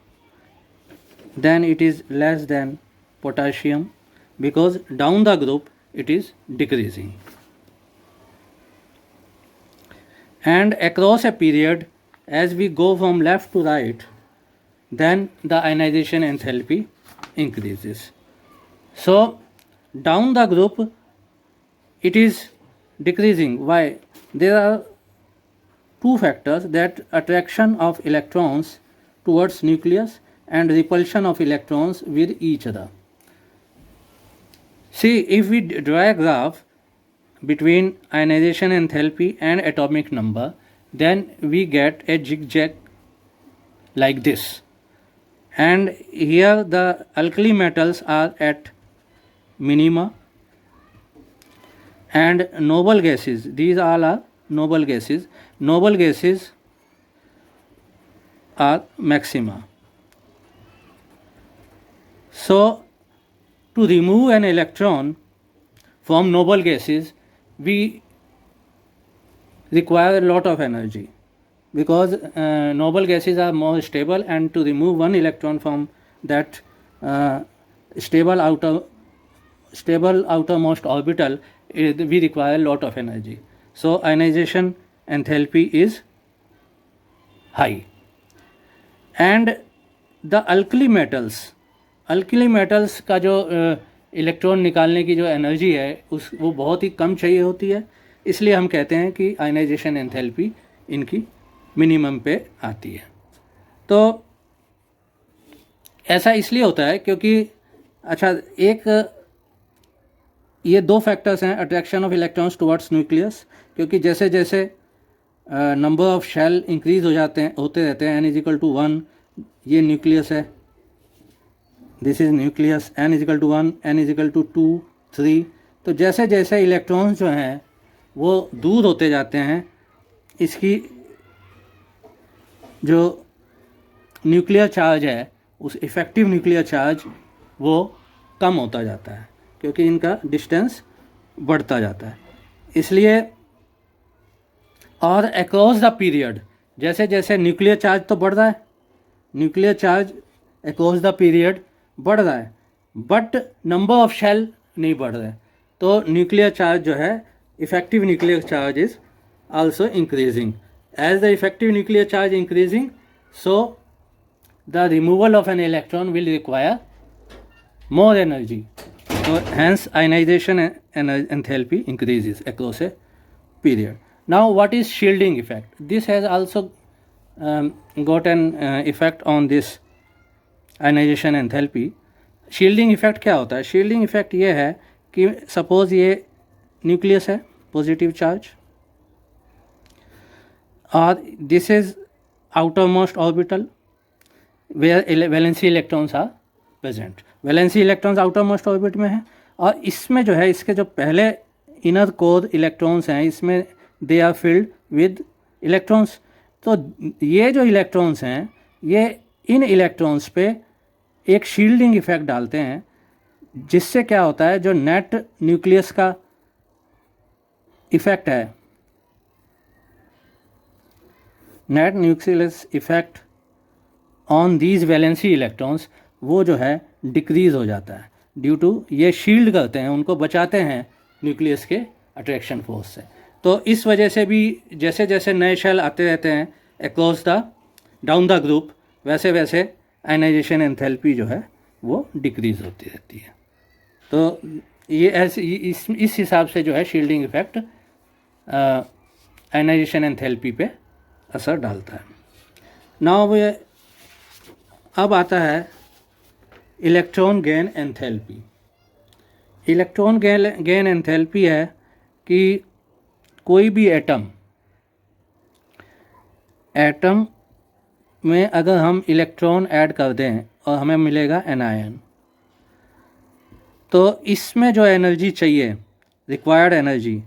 then it is less than potassium, because down the group it is decreasing. And across a period, as we go from left to right, then the ionization enthalpy increases. So down the group it is decreasing. Why? There are two factors, that attraction of electrons towards nucleus and repulsion of electrons with each other. See, if we draw a graph between ionization enthalpy and atomic number, then we get a zigzag like this. And here the alkali metals are at minima, and noble gases, these all are noble gases. Noble gases are maxima. So to remove an electron from noble gases, we require a lot of energy, because noble gases are more stable, and to remove one electron from that stable outermost orbital, we require a lot of energy. So ionization enthalpy is high. And the alkali metals का जो electron निकालने की जो energy है वो बहुत ही कम चाहिए होती है, इसलिए हम कहते हैं कि आयनाइजेशन एंथैल्पी इनकी मिनिमम पे आती है. तो ऐसा इसलिए होता है क्योंकि एक ये दो फैक्टर्स हैं, attraction of electrons towards nucleus, क्योंकि जैसे जैसे नंबर ऑफ शेल इंक्रीज होते रहते हैं, n=1, ये न्यूक्लियस है, this is nucleus, n=1, n=2, 3, तो जैसे जैसे इलेक्ट्रॉन्स जो हैं वो दूर होते जाते हैं, इसकी जो न्यूक्लियर चार्ज है, उस इफ़ेक्टिव न्यूक्लियर चार्ज वो कम होता जाता है, क्योंकि इनका डिस्टेंस बढ़ता जाता है. इसलिए और अक्रॉस द पीरियड, जैसे जैसे न्यूक्लियर चार्ज तो बढ़ रहा है, nuclear charge across the period बढ़ रहा है, बट नंबर ऑफ शेल नहीं बढ़ रहा है. तो न्यूक्लियर चार्ज जो है, effective nuclear charge is also increasing. As the effective nuclear charge increasing, so the removal of an electron will require more energy. So hence ionization enthalpy increases across a period. Now what is shielding effect? This has also got an effect on this ionization enthalpy. Shielding effect क्या होता है? Shielding effect ये है कि suppose ये nucleus है, positive charge, और this is outermost orbital where valency electrons are present. Valency electrons outer most orbit में है, और इसमें जो है, इसके जो पहले इनर कोर इलेक्ट्रॉन्स हैं, इसमें they are filled with electrons. तो ये जो इलेक्ट्रॉन्स हैं, ये इन इलेक्ट्रॉन्स पे एक शील्डिंग इफेक्ट डालते हैं, जिससे क्या होता है, जो नेट न्यूक्लियस का इफेक्ट है, net nucleus effect on these valency electrons, वो जो है डिक्रीज़ हो जाता है, ड्यू टू ये शील्ड करते हैं, उनको बचाते हैं न्यूक्लियस के अट्रैक्शन फोर्स से. तो इस वजह से भी जैसे जैसे नए शेल आते रहते हैं across the down the group, वैसे वैसे आयनाइजेशन एंथैल्पी जो है वो डिक्रीज़ होती रहती है. तो ये ऐसे इस हिसाब से जो है शील्डिंग इफेक्ट आयनाइजेशन एंथैल्पी पे असर डालता है. नाउ अब आता है electron gain enthalpy. Electron gain enthalpy है कि कोई भी एटम में अगर हम इलेक्ट्रॉन ऐड कर दें और हमें मिलेगा एनायन, तो इसमें जो एनर्जी चाहिए, रिक्वायर्ड एनर्जी,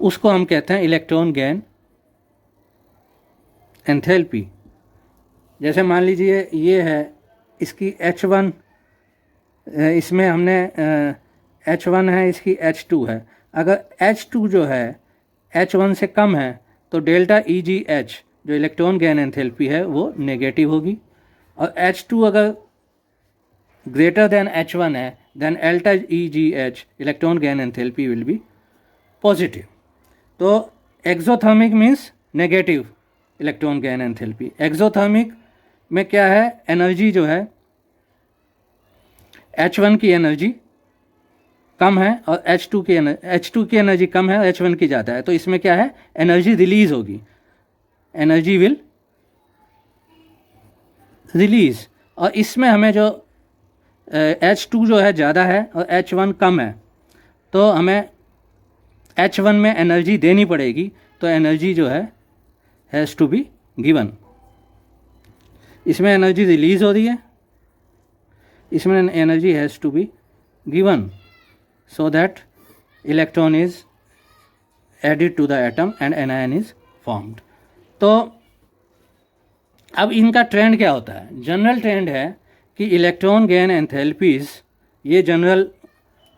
उसको हम कहते हैं इलेक्ट्रॉन गेन एंथैल्पी. जैसे मान लीजिए ये है, इसकी H1, इसमें हमने H1 है, इसकी H2 है. अगर H2 जो है H1 से कम है, तो डेल्टा EGH जो इलेक्ट्रॉन गेन एंथैल्पी है वो नेगेटिव होगी, और H2 अगर ग्रेटर देन H1 है, then delta EGH electron gain enthalpy will be positive. तो exothermic means negative electron gain enthalpy. Exothermic में क्या है, एनर्जी जो है H1 की एनर्जी कम है और H2 की एनर्जी कम है और H1 की ज़्यादा है, तो इसमें क्या है, एनर्जी रिलीज होगी, एनर्जी विल रिलीज। और इसमें हमें जो H2 जो है ज़्यादा है और H1 कम है, तो हमें H1 में एनर्जी देनी पड़ेगी, तो एनर्जी जो है हैज़ टू बी गिवन। इसमें एनर्जी रिलीज हो रही है, इसमें energy has to be given so that electron is added to the atom and anion is formed। तो अब इनका ट्रेंड क्या होता है? जनरल ट्रेंड है कि इलेक्ट्रॉन गेन एंथैल्पीज, ये जनरल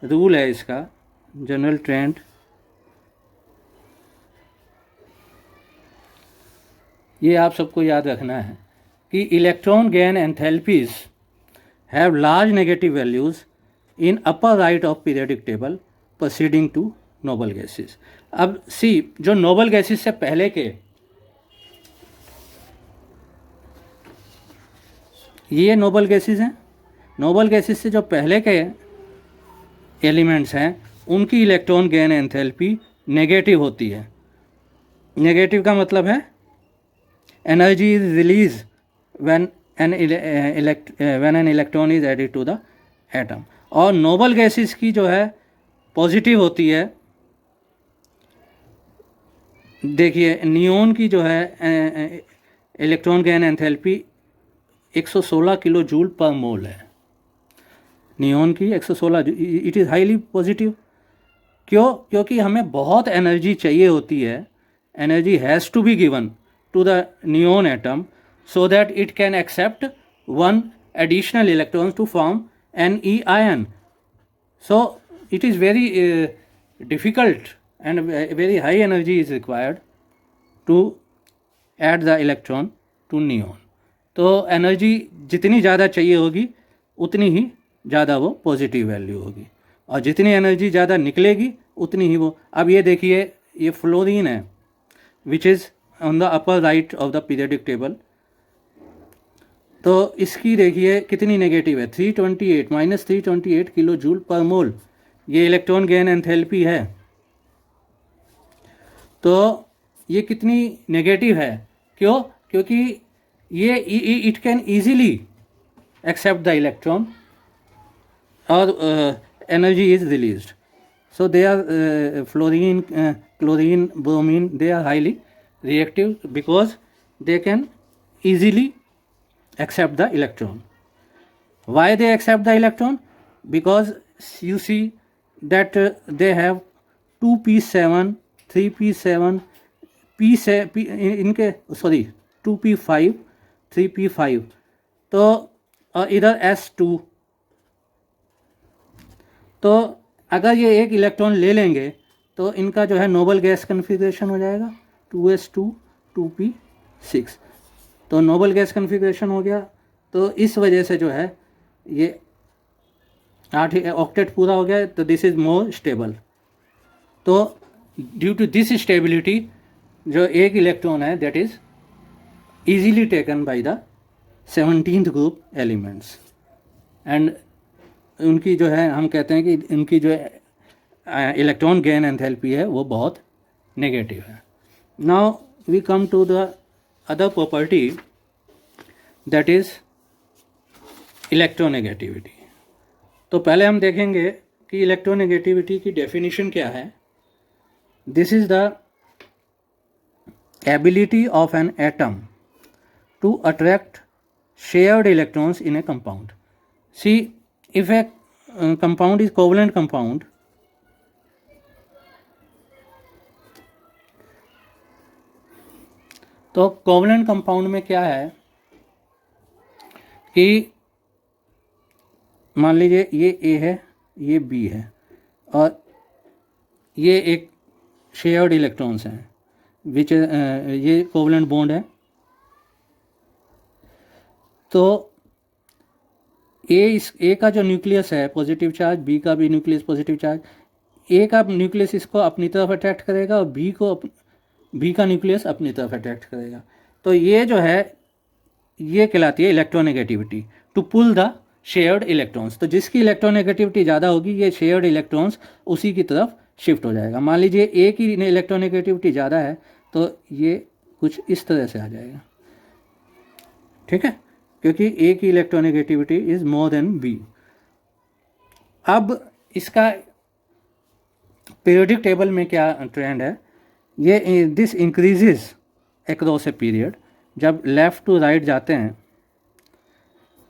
रूल है इसका, जनरल ट्रेंड, ये आप सबको याद रखना है कि electron gain enthalpies have large negative values in upper right of periodic table proceeding to noble gases। अब सी, जो नोबल गैसेस से पहले के, ये नोबल गैसेस हैं, नोबल गैसेस से जो पहले के एलिमेंट्स हैं उनकी इलेक्ट्रॉन गेन एंथैल्पी नेगेटिव होती है। नेगेटिव का मतलब है energy is release when an electron is added to the atom. और नोबल गैसेस की जो है पॉजिटिव होती है। देखिए नियोन की जो है electron gain enthalpy 116 kilo joule per mole है, नियोन की 116, इट इज़ हाईली पॉजिटिव। क्यों? क्योंकि हमें बहुत एनर्जी चाहिए होती है, energy has to be given to the neon atom so that it can accept one additional electron to form Ne ion। So it is very difficult and very high energy is required to add the electron to neon। तो energy जितनी ज़्यादा चाहिए होगी उतनी ही ज़्यादा वो positive value होगी, और जितनी एनर्जी ज़्यादा निकलेगी उतनी ही वो। अब ये देखिए, ये फ्लोरीन है which is on the upper right of the periodic table, तो इसकी देखिए कितनी नेगेटिव है, 328 -328 किलो जूल पर मोल, ये इलेक्ट्रॉन गेन एंथैल्पी है। तो ये कितनी नेगेटिव है? क्यों? क्योंकि ये it can easily accept the electron और energy is released. So they are fluorine, chlorine, bromine, they are highly reactive because they can easily accept the electron। Why they accept the electron? Because you see that they have 2p7, 3p7, इनके 2p5, 3p5, तो इधर s2। तो अगर ये एक electron ले लेंगे तो इनका जो है नोबल गैस कन्फिग्रेशन हो जाएगा 2s2 2p6। तो नोबल गैस कन्फिग्रेशन हो गया, तो इस वजह से जो है ये 8 ऑक्टेट पूरा हो गया, तो दिस इज़ मोर स्टेबल। तो ड्यू टू दिस स्टेबिलिटी जो एक इलेक्ट्रॉन है that is easily taken by the 17th group elements, and उनकी जो है हम कहते हैं कि उनकी जो इलेक्ट्रॉन गेन एंथैल्पी है वो बहुत नेगेटिव है। Now we come to the other property that is electronegativity. तो पहले हम देखेंगे कि इलेक्ट्रोनेगेटिविटी की डेफिनेशन क्या है। This is the ability of an atom to attract shared electrons in a compound। See, if a compound is covalent compound, तो covalent compound में क्या है कि मान लीजिए ये A है, ये B है, और ये एक शेयर्ड इलेक्ट्रॉन्स हैं विच ये कोवलेंट बॉन्ड है। तो ए का जो न्यूक्लियस है पॉजिटिव चार्ज, बी का भी न्यूक्लियस पॉजिटिव चार्ज, ए का न्यूक्लियस इसको अपनी तरफ अट्रैक्ट करेगा और बी का न्यूक्लियस अपनी तरफ अट्रैक्ट करेगा। तो ये जो है ये कहलाती है electronegativity, to pull the shared electrons. तो जिसकी इलेक्ट्रोनेगेटिविटी ज़्यादा होगी ये शेयर्ड इलेक्ट्रॉन्स उसी की तरफ शिफ्ट हो जाएगा। मान लीजिए ए की इलेक्ट्रोनेगेटिविटी ज़्यादा है तो ये कुछ इस तरह से आ जाएगा, ठीक है, क्योंकि ए की electronegativity is more than B. अब इसका पीरियोडिक टेबल में क्या ट्रेंड है, ये this increases across a period. जब लेफ़्ट टू राइट जाते हैं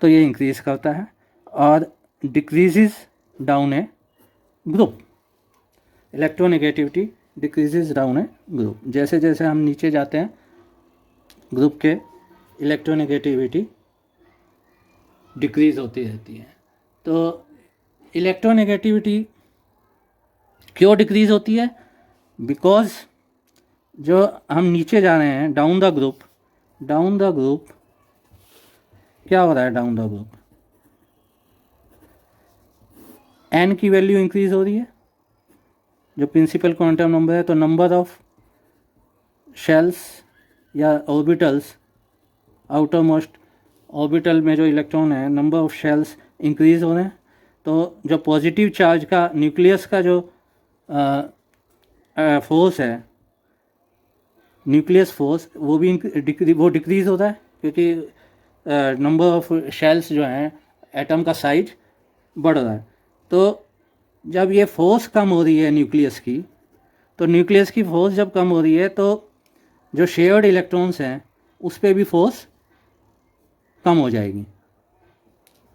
तो ये इंक्रीज करता है और decreases down a group. Electronegativity decreases down a group. जैसे जैसे हम नीचे जाते हैं ग्रुप के इलेक्ट्रोनेगेटिविटी डिक्रीज होती रहती है। तो इलेक्ट्रोनेगेटिविटी क्यों डिक्रीज होती है? बिकॉज जो हम नीचे जा रहे हैं डाउन द ग्रुप क्या हो रहा है? डाउन द ग्रुप एन की वैल्यू इंक्रीज हो रही है जो प्रिंसिपल क्वांटम नंबर है। तो नंबर ऑफ शेल्स या ऑर्बिटल्स, आउटर मोस्ट ऑर्बिटल में जो इलेक्ट्रॉन है, नंबर ऑफ शेल्स इंक्रीज हो रहे हैं। तो जो पॉजिटिव चार्ज का न्यूक्लियस का जो फोर्स है, न्यूक्लियस फोर्स, वो डिक्रीज होता है क्योंकि नंबर ऑफ शेल्स जो हैं, एटम का साइज बढ़ रहा है। तो जब ये फोर्स कम हो रही है न्यूक्लियस की, तो न्यूक्लियस की फोर्स जब कम हो रही है तो जो शेयर्ड इलेक्ट्रॉन्स हैं उस पर भी फोर्स कम हो जाएगी,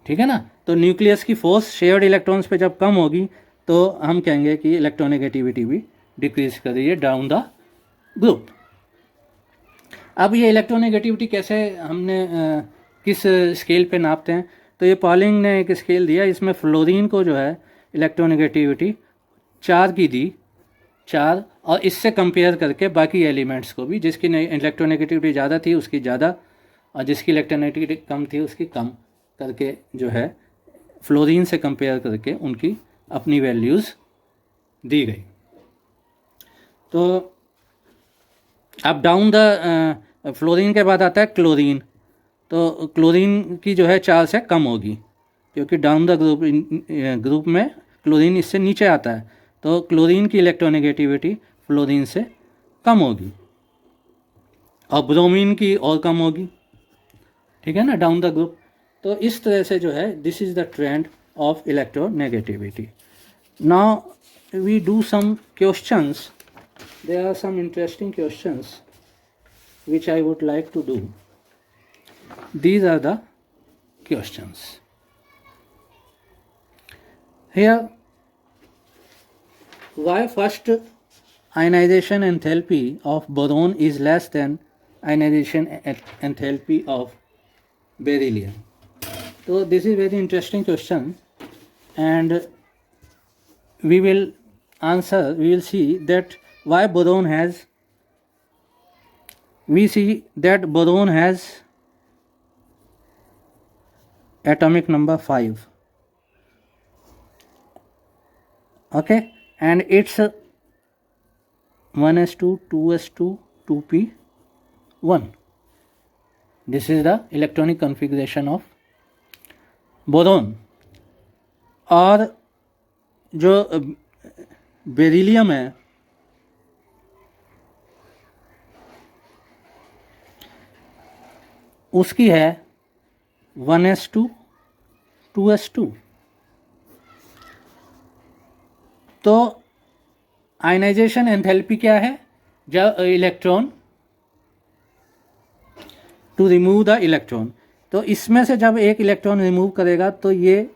ठीक है ना। तो न्यूक्लियस की फोर्स शेयर्ड इलेक्ट्रॉन्स पे जब कम होगी तो हम कहेंगे कि इलेक्ट्रोनेगेटिविटी भी डिक्रीज कर रही है डाउन द ग्रुप। अब ये इलेक्ट्रोनेगेटिविटी कैसे हमने किस स्केल पे नापते हैं? तो ये पॉलिंग ने एक स्केल दिया, इसमें फ्लोरीन को जो है इलेक्ट्रोनेगेटिविटी 4 की दी, 4, और इससे कंपेयर करके बाकी एलिमेंट्स को भी, जिसकी इलेक्ट्रोनेगेटिविटी ज़्यादा थी उसकी ज़्यादा और जिसकी इलेक्ट्रोनेगेटिविटी कम थी उसकी कम करके जो है फ्लोरीन से कंपेयर करके उनकी अपनी वैल्यूज़ दी गई। तो अब डाउन द फ्लोरीन के बाद आता है क्लोरीन। तो क्लोरीन की जो है 4 से कम होगी क्योंकि डाउन द ग्रुप में क्लोरीन इससे नीचे आता है। तो क्लोरीन की इलेक्ट्रोनेगेटिविटी फ्लोरीन से कम होगी और ब्रोमीन की और कम होगी, ठीक है ना, डाउन द ग्रुप। तो इस तरह से जो है this is the trend of electronegativity. Now we do some questions. There are some interesting questions which I would like to do. These are the questions. Here, why first ionization enthalpy of boron is less than ionization enthalpy of beryllium? So this is very interesting question, and we will answer. We will see that why boron has, we see that boron has atomic number 5, okay, and it's 1s2 2s2 2p1. This is the electronic configuration of boron. और जो beryllium है उसकी है 1s2 2s2। तो ionization enthalpy क्या है? जब electron to remove the electron, तो इसमें से जब एक इलेक्ट्रॉन रिमूव करेगा तो ये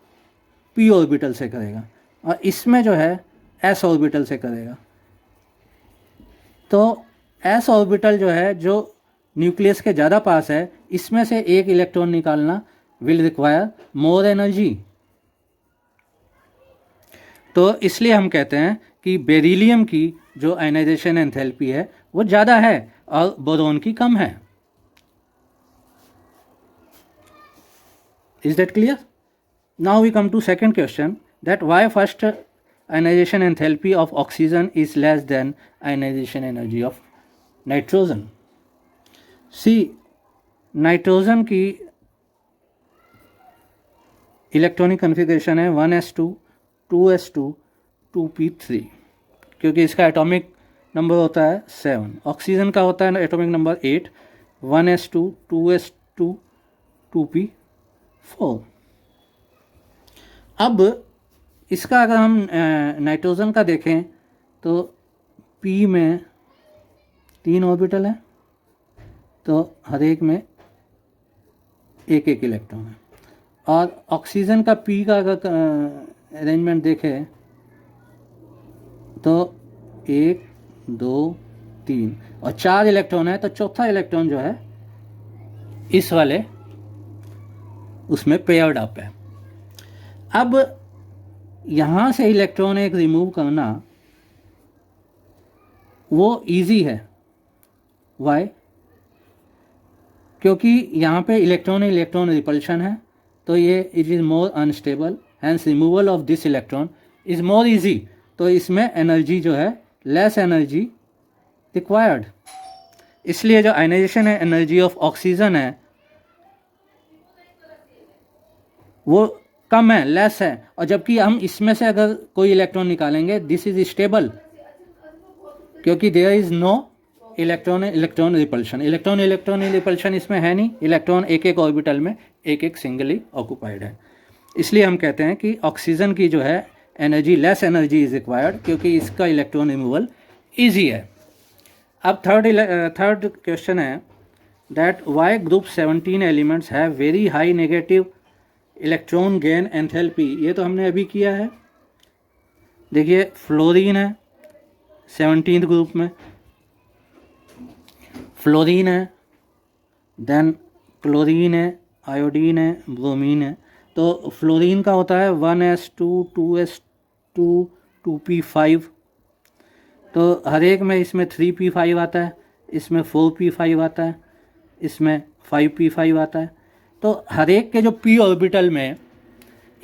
p ऑर्बिटल से करेगा और इसमें जो है s ऑर्बिटल से करेगा। तो s ऑर्बिटल जो है, जो न्यूक्लियस के ज़्यादा पास है, इसमें से एक इलेक्ट्रॉन निकालना विल रिक्वायर मोर एनर्जी। तो इसलिए हम कहते हैं कि बेरिलियम की जो आयनाइजेशन एंथैल्पी है वो ज़्यादा है और बोरोन की कम है। Is that clear? Now we come to second question, that why first ionization enthalpy of oxygen is less than ionization energy of nitrogen. See, nitrogen की इलेक्ट्रॉनिक कन्फिग्रेशन है 1s2 2s2 2p3, क्योंकि इसका atomic number होता है 7। Oxygen का होता है atomic number 8, 1s2 2s2 2p4। अब इसका अगर हम नाइट्रोजन का देखें तो p में 3 ऑर्बिटल है, तो हर एक में एक एक इलेक्ट्रॉन है। और ऑक्सीजन का p का अगर अरेंजमेंट देखें तो 1 2 3 और 4 इलेक्ट्रॉन है, तो चौथा इलेक्ट्रॉन जो है इस वाले उसमें पेयर्ड अप है। अब यहाँ से इलेक्ट्रॉन एक रिमूव करना वो इजी है। वाई? क्योंकि यहाँ पे इलेक्ट्रॉन इलेक्ट्रॉन रिपल्शन है, तो ये it is more unstable, hence removal of this electron is more easy. तो इसमें एनर्जी जो है लेस एनर्जी रिक्वायर्ड, इसलिए जो आयनाइजेशन है एनर्जी ऑफ ऑक्सीजन है वो कम है, लेस है। और जबकि हम इसमें से अगर कोई इलेक्ट्रॉन निकालेंगे दिस इज स्टेबल, क्योंकि there is no electron electron repulsion. Electron electron repulsion इसमें है नहीं, इलेक्ट्रॉन एक एक ऑर्बिटल में एक एक सिंगली ऑक्यूपाइड है। इसलिए हम कहते हैं कि ऑक्सीजन की जो है energy less energy is required, क्योंकि इसका इलेक्ट्रॉन रिमूवल ईजी है। अब थर्ड क्वेश्चन है that why group 17 elements have very high negative electron gain enthalpy. ये तो हमने अभी किया है। देखिए फ्लोरीन है 17th ग्रुप में, फ्लोरीन है, देन क्लोरीन है, आयोडीन है, ब्रोमीन है। तो फ्लोरीन का होता है 1s2 2s2 2p5, तो हर एक में इसमें 3p5 आता है, इसमें 4p5 आता है, इसमें 5p5 आता है। तो हर एक के जो p ऑर्बिटल में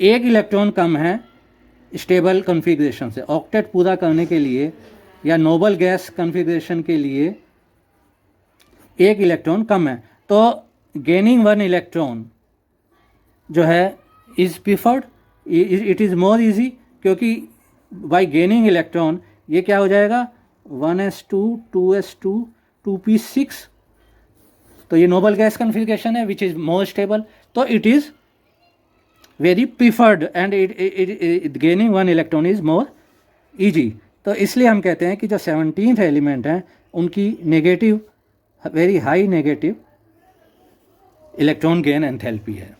एक इलेक्ट्रॉन कम है स्टेबल कॉन्फ़िगरेशन से। ऑक्टेट पूरा करने के लिए या नोबल गैस कॉन्फ़िगरेशन के लिए एक इलेक्ट्रॉन कम है, तो गेनिंग 1 इलेक्ट्रॉन जो है is preferred, it is more easy, क्योंकि बाय गेनिंग इलेक्ट्रॉन ये क्या हो जाएगा 1s2 2s2 2p6, तो ये नोबल गैस कॉन्फ़िगरेशन है विच इज़ मोर स्टेबल, तो it is very preferred and it gaining 1 electron is more easy. तो इसलिए हम कहते हैं कि जो 17th एलिमेंट हैं उनकी negative very high negative electron gain enthalpy है।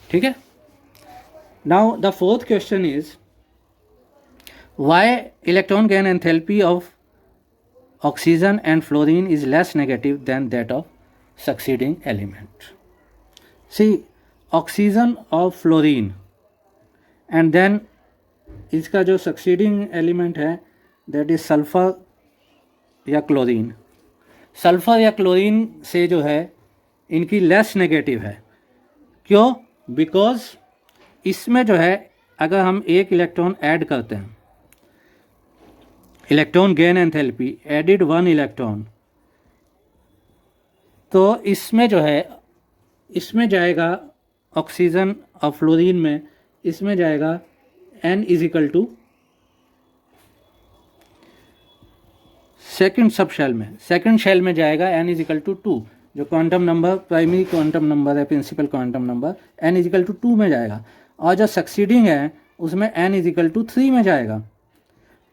ठीक है। Now the fourth question is why electron gain enthalpy of oxygen and fluorine is less negative than that of succeeding element. See, oxygen और fluorine and then इसका जो succeeding element है that is sulfur या chlorine। Sulphur या chlorine से जो है इनकी लेस नेगेटिव है। क्यों? बिकॉज इसमें जो है अगर हम एक इलेक्ट्रॉन ऐड करते हैं, electron gain enthalpy added 1 electron, तो इसमें जो है इसमें जाएगा ऑक्सीजन और फ्लोरीन में इसमें जाएगा n is equal to second sub shell में, सेकेंड शेल में जाएगा n इज इक्वल टू 2, जो quantum number primary quantum number है, principal quantum number n is equal to 2 में जाएगा, और जो सक्सीडिंग है उसमें n इज इक्वल टू 3 में जाएगा।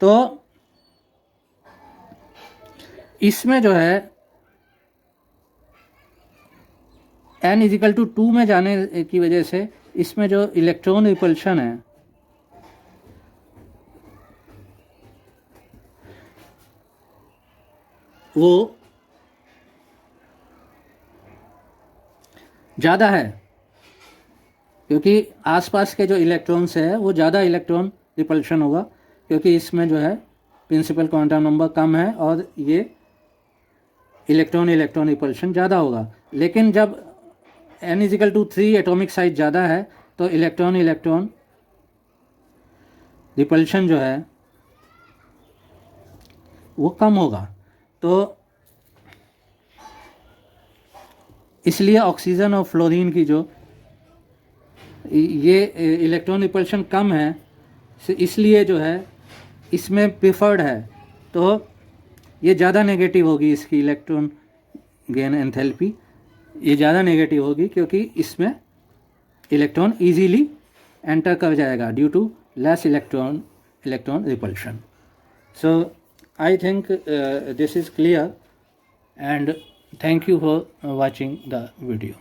तो इसमें जो है n इज इक्वल टू 2 में जाने की वजह से इसमें जो इलेक्ट्रॉन रिपल्शन है वो ज़्यादा है, क्योंकि आसपास के जो इलेक्ट्रॉन्स है वो ज़्यादा इलेक्ट्रॉन रिपल्शन होगा, क्योंकि इसमें जो है प्रिंसिपल क्वांटम नंबर कम है और ये इलेक्ट्रॉन इलेक्ट्रॉन रिपल्शन ज़्यादा होगा। लेकिन जब n is equal to 3 atomic size ज़्यादा है तो इलेक्ट्रॉन इलेक्ट्रॉन रिपल्शन जो है वो कम होगा। तो इसलिए ऑक्सीजन और फ्लोरीन की जो ये इलेक्ट्रॉन रिपल्शन कम है, इसलिए जो है इसमें प्रिफर्ड है, तो ये ज़्यादा नेगेटिव होगी, इसकी इलेक्ट्रॉन गेन एंथैल्पी ये ज़्यादा नेगेटिव होगी, क्योंकि इसमें इलेक्ट्रॉन इजीली एंटर कर जाएगा due to less electron repulsion. So I think this is clear, and thank you for watching the video.